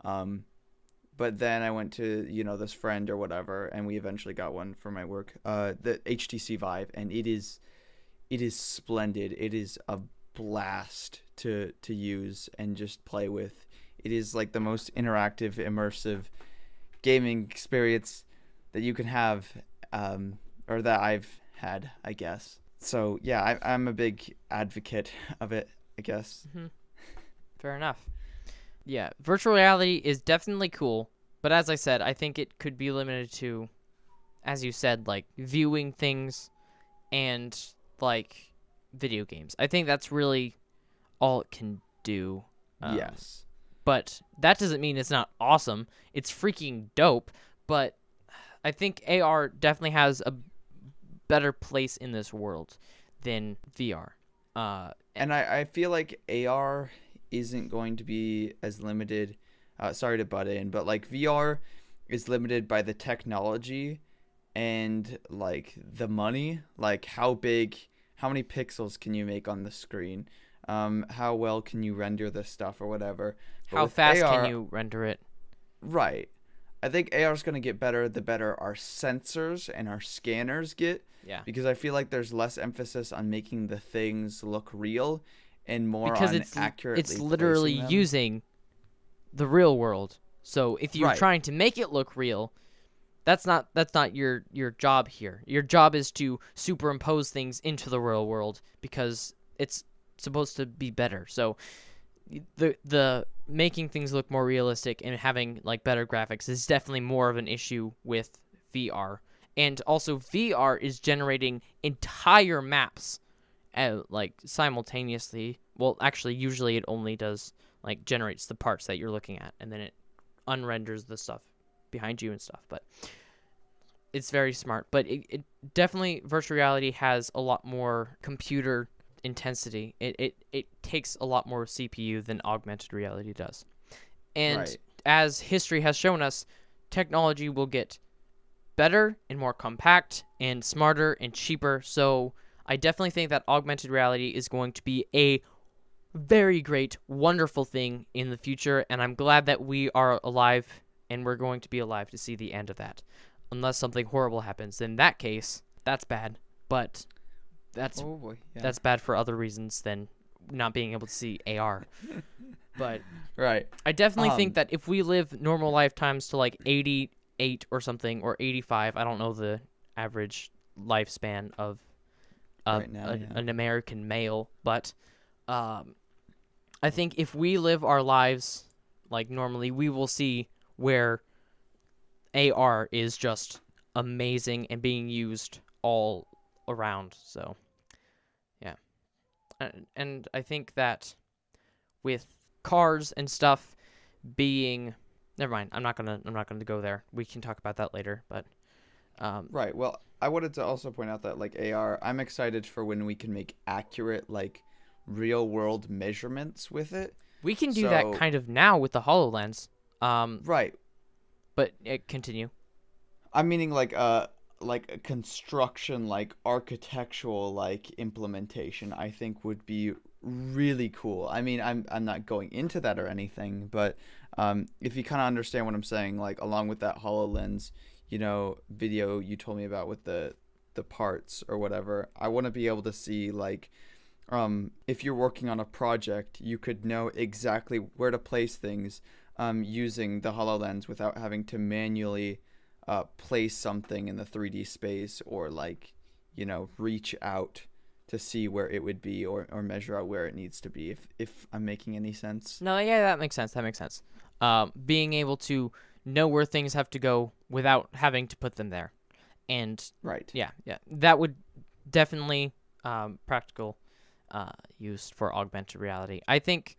But then I went to, this friend or whatever, and we eventually got one for my work, the HTC Vive, and it is splendid. It is a blast to use and just play with. It is like the most interactive, immersive gaming experience that you can have, or that I've had, I guess. So yeah, I'm a big advocate of it, I guess. Mm-hmm. Fair enough. Yeah, virtual reality is definitely cool, but as I said, I think it could be limited to, as you said, like viewing things and like video games. I think that's really all it can do. Yes. But that doesn't mean it's not awesome. It's freaking dope. But I think AR definitely has a better place in this world than VR. And I feel like AR isn't going to be as limited. Sorry to butt in, but like VR is limited by the technology and like the money. Like how many pixels can you make on the screen? How well can you render this stuff or whatever? But How with fast AR, can you render it? right. I think AR is going to get better the better our sensors and our scanners get. Yeah. Because I feel like there's less emphasis on making the things look real and more Because on accurately it's literally placing them. using the real world. So if you're Right. trying to make it look real, that's not your job here. Your job is to superimpose things into the real world because it's supposed to be better. So the making things look more realistic and having like better graphics is definitely more of an issue with VR. And also VR is generating entire maps like simultaneously. Well, actually usually it only does like generates the parts that you're looking at and then it unrenders the stuff behind you and stuff. But it's very smart. But it definitely virtual reality has a lot more computer intensity. It takes a lot more CPU than augmented reality does. And Right. as history has shown us, technology will get better and more compact and smarter and cheaper. So I definitely think that augmented reality is going to be a very great, wonderful thing in the future. And I'm glad that we are alive and we're going to be alive to see the end of that. Unless something horrible happens. In that case, that's bad. But that's Oh boy. Yeah. that's bad for other reasons than not being able to see AR. But right. I definitely think that if we live normal lifetimes to like 88 or something, or 85, I don't know the average lifespan of Right now, an American male, but I think if we live our lives like normally, we will see where AR is just amazing and being used all around. So yeah. And I think that with cars and stuff being, never mind, I'm not gonna go there. We can talk about that later. But Right. Well, I wanted to also point out that like AR, I'm excited for when we can make accurate like real world measurements with it. we can do that kind of now with the HoloLens. Right. But continue. I'm meaning like a construction, like architectural, like implementation. I think would be really cool. I mean, I'm not going into that or anything, but if you kind of understand what I'm saying, like along with that HoloLens, video you told me about with the parts or whatever, I want to be able to see like if you're working on a project, you could know exactly where to place things using the HoloLens without having to manually place something in the 3D space or like, reach out to see where it would be or measure out where it needs to be, if I'm making any sense. No, yeah, that makes sense. Being able to know where things have to go without having to put them there. And Right. yeah, that would definitely practical use for augmented reality. I think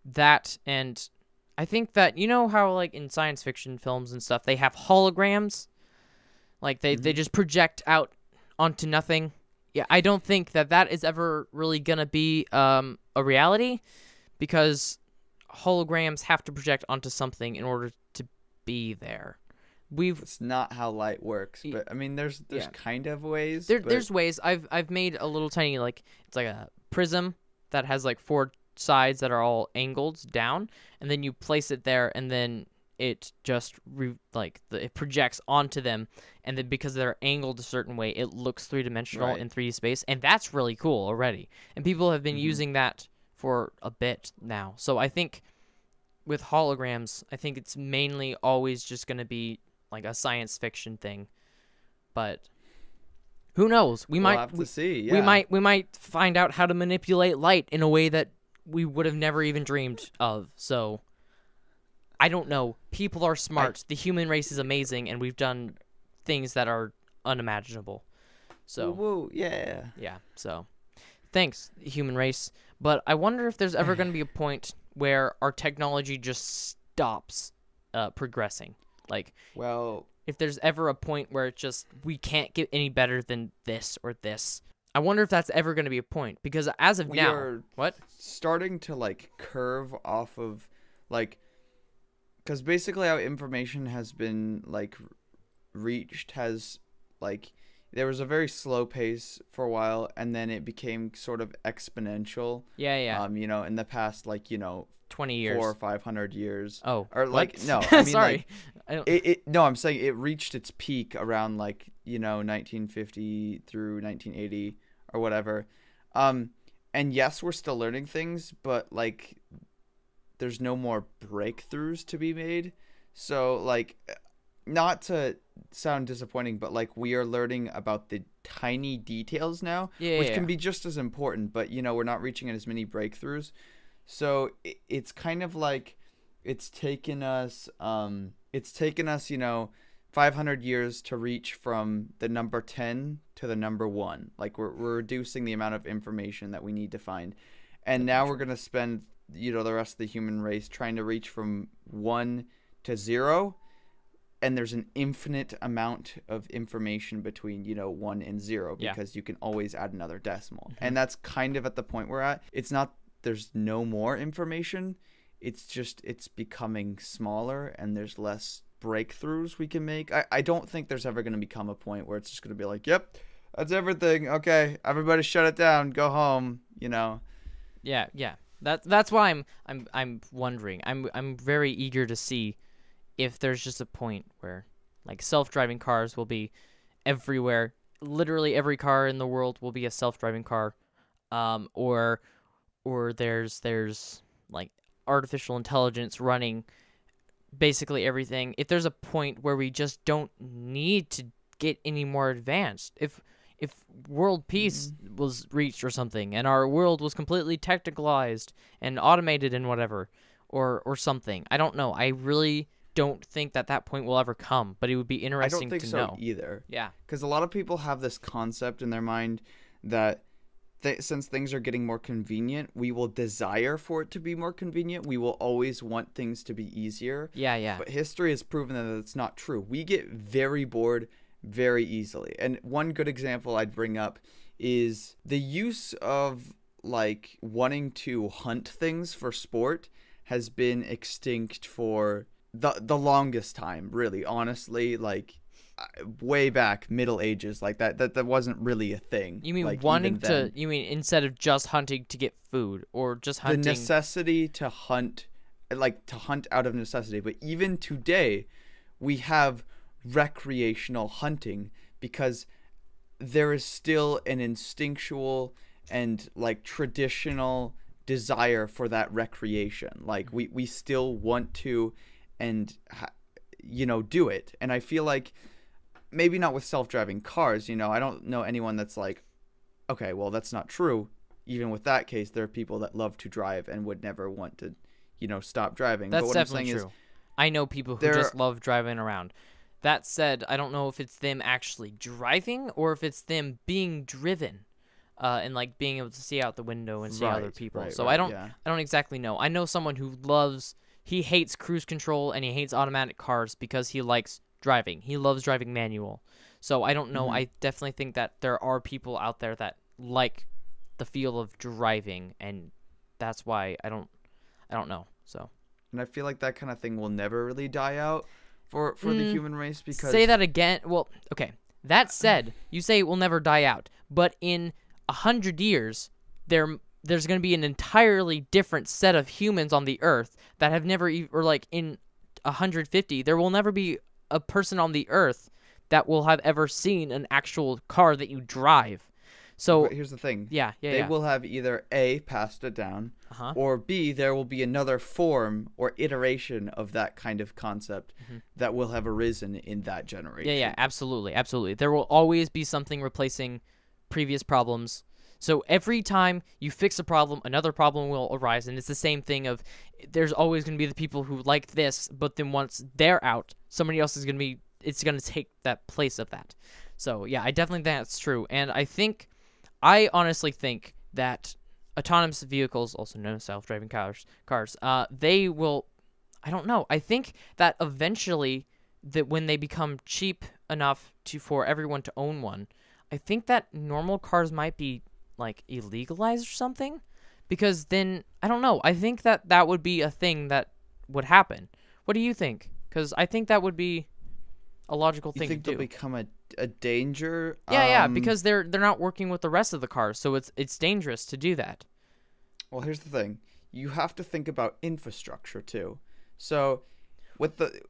that, and I think that, how like in science fiction films and stuff, they have holograms, like they just project out onto nothing. Yeah, I don't think that is ever really gonna be a reality, because holograms have to project onto something in order to be there. It's not how light works, but I mean, there's kind of ways. There's ways. I've made a little tiny, like, it's like a prism that has like 4 sides that are all angled down, and then you place it there, and then it just it projects onto them, and then because they're angled a certain way, it looks three-dimensional in 3D space, and that's really cool already. And people have been using that for a bit now. So I think with holograms, I think it's mainly always just going to be like a science fiction thing. But who knows? We'll have to see. Yeah. We might find out how to manipulate light in a way that we would have never even dreamed of. So I don't know. People are smart. The human race is amazing, and we've done things that are unimaginable. So woo, yeah. Yeah. So thanks, human race. But I wonder if there's ever going to be a point where our technology just stops progressing. Like, well, if there's ever a point where it's just we can't get any better than this or this. I wonder if that's ever going to be a point, because as of We now, are what? starting to like curve off of like, because basically how information has been like reached has like, there was a very slow pace for a while, and then it became sort of exponential. Yeah. In the past, like, 20 years. 400 or 500 years. Oh, Or like what? no, I mean Sorry. like I don't... no, I'm saying it reached its peak around like 1950 through 1980 or whatever. And yes, we're still learning things, but like there's no more breakthroughs to be made. So like, not to sound disappointing, but like we are learning about the tiny details now, which can be just as important, but we're not reaching as many breakthroughs. So it's kind of like it's taken us 500 years to reach from the number 10 to the number 1. Like we're reducing the amount of information that we need to find. And now we're going to spend the rest of the human race trying to reach from 1 to 0, and there's an infinite amount of information between 1 and 0, because you can always add another decimal. And that's kind of at the point we're at. It's not there's no more information, it's just it's becoming smaller and there's less breakthroughs we can make. I don't think there's ever going to become a point where it's just going to be like, yep, that's everything, okay, everybody shut it down, go home. Yeah. That's why I'm wondering. I'm very eager to see if there's just a point where like self-driving cars will be everywhere. Literally every car in the world will be a self-driving car. Or there's like artificial intelligence running basically everything. If there's a point where we just don't need to get any more advanced, if world peace was reached or something, and our world was completely technicalized and automated and whatever, or something, I don't know. I really don't think that point will ever come, but it would be interesting to know. I don't think so either. Yeah. Because a lot of people have this concept in their mind that since things are getting more convenient, we will desire for it to be more convenient. We will always want things to be easier. Yeah. But history has proven that it's not true. We get very bored very easily. And one good example I'd bring up is the use of like wanting to hunt things for sport has been extinct for the longest time, really, honestly. Like way back Middle Ages, like that wasn't really a thing. You mean like, wanting to? You mean instead of just hunting to get food, or just hunting? The necessity to hunt, like to hunt out of necessity. But even today, we have recreational hunting because there is still an instinctual and like traditional desire for that recreation. Like we still want to and do it. And I feel like maybe not with self-driving cars, I don't know anyone that's like, okay, well, that's not true. Even with that case, there are people that love to drive and would never want to, stop driving. That's but what definitely I'm saying true. Is, I know people who just love driving around. That said, I don't know if it's them actually driving or if it's them being driven, and like being able to see out the window and see other people. So I don't exactly know. I know someone who he hates cruise control and he hates automatic cars because he likes driving. He loves driving manual. So I don't know. Mm-hmm. I definitely think that there are people out there that like the feel of driving, and that's why I don't know. So. And I feel like that kind of thing will never really die out for the human race because... Say that again. Well, okay. That said, you say it will never die out, but in 100 years, there's going to be an entirely different set of humans on the Earth that have never, or like in 150, there will never be a person on the Earth that will have ever seen an actual car that you drive. So but here's the thing. They will have either A, passed it down, or B, there will be another form or iteration of that kind of concept that will have arisen in that generation. Yeah, absolutely. There will always be something replacing previous problems. So every time you fix a problem, another problem will arise, and it's the same thing of there's always going to be the people who like this, but then once they're out, somebody else is going to it's going to take that place of that. So yeah, I definitely think that's true, and I honestly think that autonomous vehicles, also known as self-driving cars, they will, I don't know, I think that eventually that when they become cheap enough for everyone to own one, I think that normal cars might be like illegalized or something, because then I don't know. I think that would be a thing that would happen. What do you think? Because I think that would be a logical You thing think to they'll do. become a danger? Yeah, because they're not working with the rest of the cars, so it's dangerous to do that. Well, here's the thing. You have to think about infrastructure too. So, with the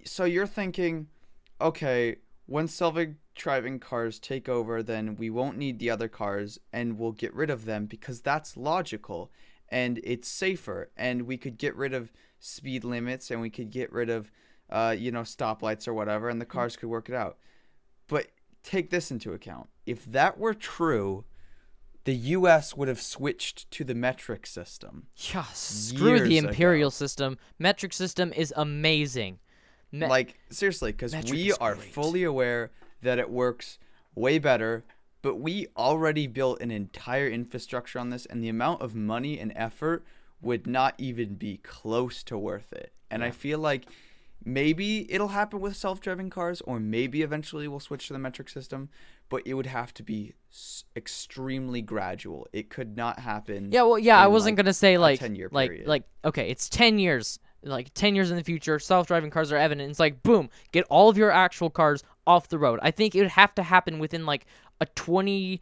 so you're thinking, okay, when self-driving cars take over, then we won't need the other cars and we'll get rid of them because that's logical and it's safer and we could get rid of speed limits and we could get rid of stoplights or whatever and the cars could work it out. But take this into account. If that were true, the US would have switched to the metric system. Yeah, screw the years imperial ago. system. Metric system is amazing. Like, seriously, because Metric we is are great. fully aware that it works way better, but we already built an entire infrastructure on this, and the amount of money and effort would not even be close to worth it. And I feel like maybe it'll happen with self-driving cars, or maybe eventually we'll switch to the metric system, but it would have to be extremely gradual. It could not happen. Yeah, well, yeah, I in, wasn't like, gonna say a like 10-year like period. like okay, it's 10 years. Like 10 years in the future, self-driving cars are evident. It's like boom, get all of your actual cars off the road. I think it would have to happen within like a 20,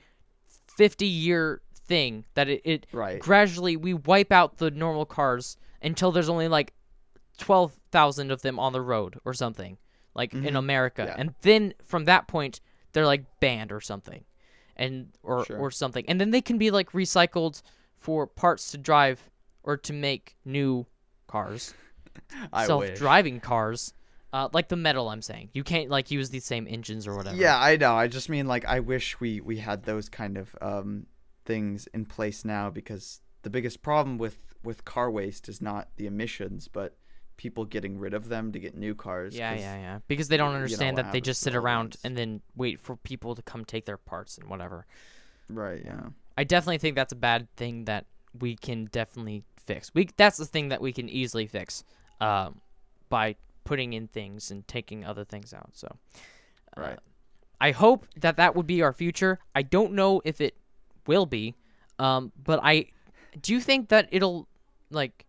50-year thing that it Right. gradually we wipe out the normal cars until there's only like 12,000 of them on the road or something, like in America. Yeah. And then from that point, they're like banned or something, and Sure. or something. And then they can be like recycled for parts to drive or to make new cars, I wish. self-driving cars. Like the metal, I'm saying. You can't like use these same engines or whatever. Yeah, I know. I just mean like I wish we had those kind of things in place now, because the biggest problem with car waste is not the emissions, but people getting rid of them to get new cars. Yeah. Because they don't you know understand what that they happens just to sit the old around ones. and then wait for people to come take their parts and whatever. Right. Yeah. I definitely think that's a bad thing that we can definitely fix. That's the thing that we can easily fix, by putting in things and taking other things out. So, Right. I hope that would be our future. I don't know if it will be, but I do think that it'll like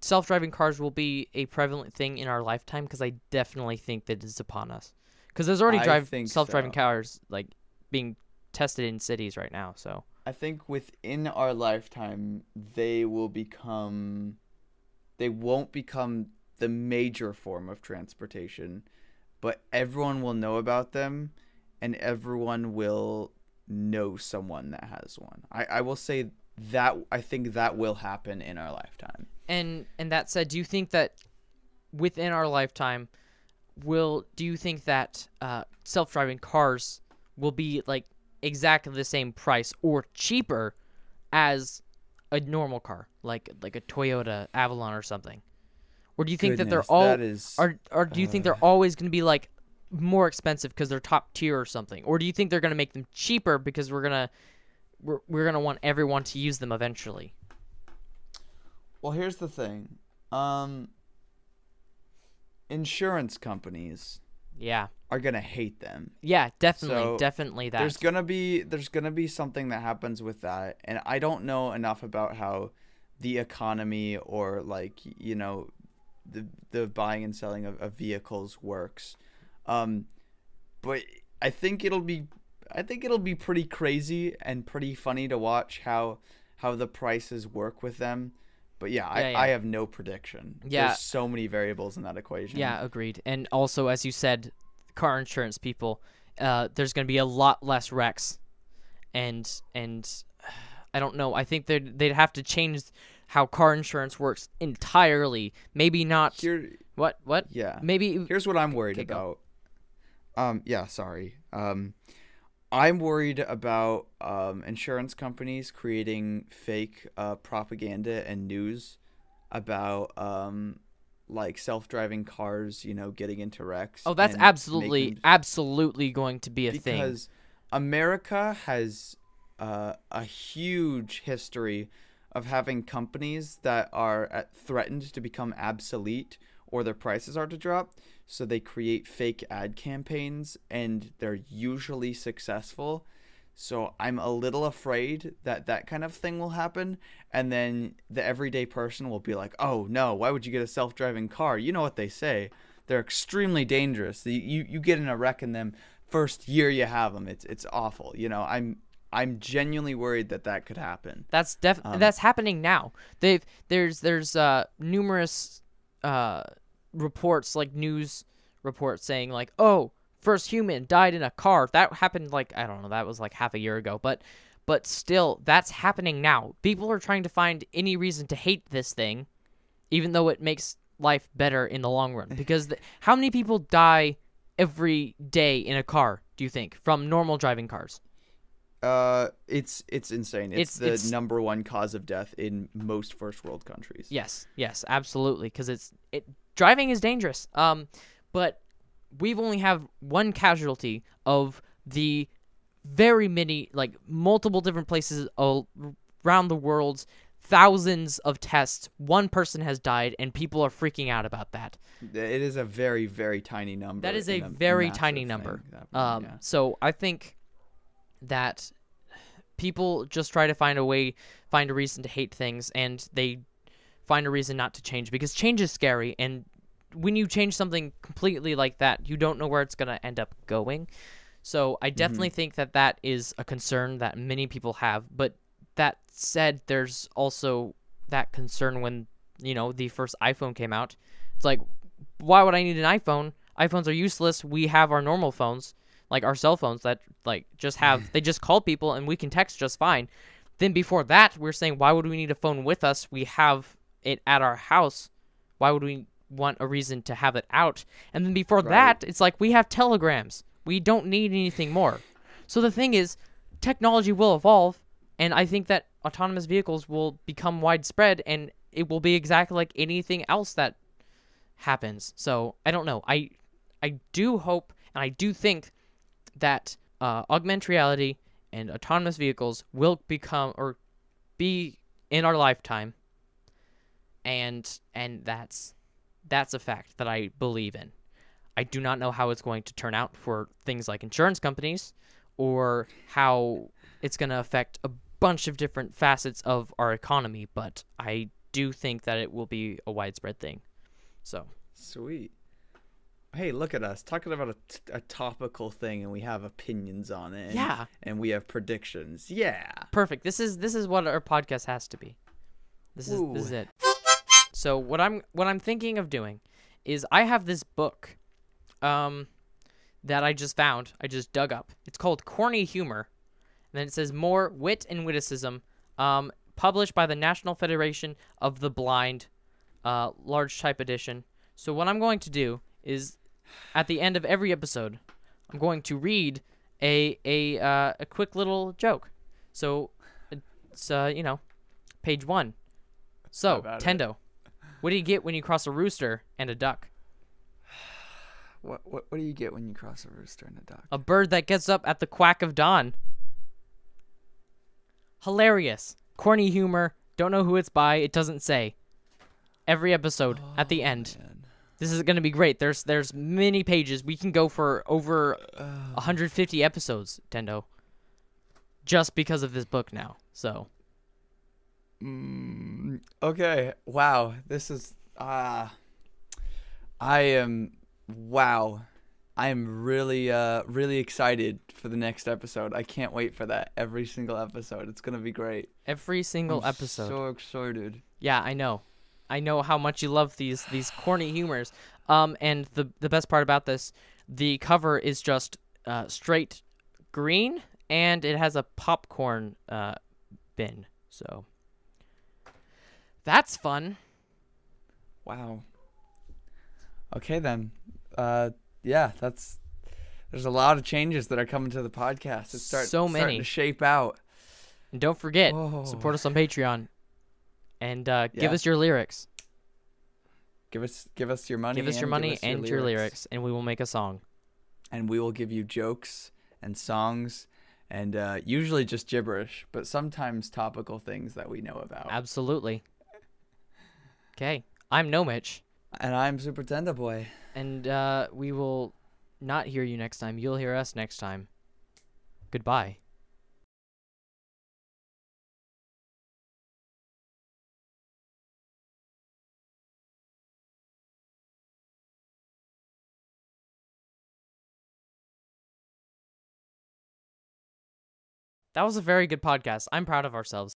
self-driving cars will be a prevalent thing in our lifetime, because I definitely think that it's upon us. Because there's already I think self-driving so. cars like being tested in cities right now. So. I think within our lifetime they won't become the major form of transportation, but everyone will know about them and everyone will know someone that has one. I will say that I think that will happen in our lifetime. And that said, do you think that within our lifetime, do you think that self-driving cars will be like exactly the same price or cheaper as a normal car, like a Toyota Avalon or something? Or do you think that they're Goodness, all that is or do you think they're always going to be like more expensive because they're top tier or something? Or do you think they're going to make them cheaper because we're going to want everyone to use them eventually? Well, here's the thing. Insurance companies Yeah. are gonna hate them. Yeah, definitely, So, definitely that. There's gonna be something that happens with that, and I don't know enough about how the economy or like the buying and selling of vehicles works. But I think it'll be pretty crazy and pretty funny to watch how the prices work with them. But yeah, Yeah. I have no prediction. Yeah. There's so many variables in that equation. Yeah, agreed. And also, as you said, car insurance people, there's going to be a lot less wrecks, and I don't know. I think they'd have to change how car insurance works entirely. Maybe not. Here, What? yeah. Maybe. Here's what I'm worried Okay, go. about. Yeah, sorry. I'm worried about insurance companies creating fake propaganda and news about like self-driving cars, getting into wrecks. Oh, that's and absolutely, making- absolutely going to be a thing. because America has a huge history of having companies that are threatened to become obsolete or their prices are to drop. so they create fake ad campaigns, and they're usually successful. So I'm a little afraid that that kind of thing will happen, and then the everyday person will be like, "Oh no, why would you get a self-driving car?" You know what they say. They're extremely dangerous. You get in a wreck in them first year you have them. It's awful. I'm genuinely worried that that could happen. That's happening now. There's numerous reports, like news reports saying like, oh, first human died in a car. That happened like, I don't know, that was like half a year ago, but still that's happening now. People are trying to find any reason to hate this thing, even though it makes life better in the long run. Because how many people die every day in a car, do you think, from normal driving cars? It's insane. It's number one cause of death in most first world countries. Yes, absolutely, because driving is dangerous. But we've only have one casualty of the very many, like multiple different places around the world, thousands of tests. One person has died, and people are freaking out about that. It is a very, very tiny number. That is a very tiny number. So I think that people just try to find a reason to hate things, and they find a reason not to change, because change is scary, and when you change something completely like that, you don't know where it's going to end up going. So I definitely think that is a concern that many people have. But that said, there's also that concern when, the first iPhone came out. It's like, why would I need an iPhone? iPhones are useless. We have our normal phones, like our cell phones that like they just call people and we can text just fine. Then before that, we're saying, why would we need a phone with us? We have it at our house. Why would we want a reason to have it out? And then before that, it's like, we have telegrams. We don't need anything more. So the thing is, technology will evolve, and I think that autonomous vehicles will become widespread, and it will be exactly like anything else that happens. So I don't know. I do hope, and I do think that augmented reality and autonomous vehicles will become or be in our lifetime, and that's a fact that I believe in. I do not know how it's going to turn out for things like insurance companies, or how it's going to affect a bunch of different facets of our economy, but I do think that it will be a widespread thing. So sweet. Hey, look at us talking about a topical thing, and we have opinions on it. Yeah, and we have predictions. Yeah, perfect. This is what our podcast has to be. This is it. So what I'm thinking of doing is, I have this book that I just found. I just dug up. It's called Corny Humor. And then it says More Wit and Witticism, published by the National Federation of the Blind, large type edition. So what I'm going to do is, at the end of every episode, I'm going to read a quick little joke. So it's page 1. So Tendo, what do you get when you cross a rooster and a duck? What do you get when you cross a rooster and a duck? A bird that gets up at the quack of dawn. Hilarious. Corny humor. Don't know who it's by. It doesn't say. Every episode at the end. Man. This is going to be great. There's many pages. We can go for over 150 episodes, Tendo. Just because of this book now. So. Okay. Wow. This is I am really excited for the next episode. I can't wait for that. Every single episode. It's going to be great. Every single episode. So excited. Yeah, I know. I know how much you love these corny humors. And the best part about this, the cover is just straight green, and it has a popcorn bin. So that's fun. Wow. Okay then. Yeah, there's a lot of changes that are coming to the podcast. It's starting to shape out. And don't forget, support us on Patreon, and give us your lyrics. Give us your money. Give us your money and your lyrics, and we will make a song. And we will give you jokes and songs, and usually just gibberish, but sometimes topical things that we know about. Absolutely. Okay, I'm Nomich. And I'm Supertendoboy. And we will not hear you next time. You'll hear us next time. Goodbye. That was a very good podcast. I'm proud of ourselves.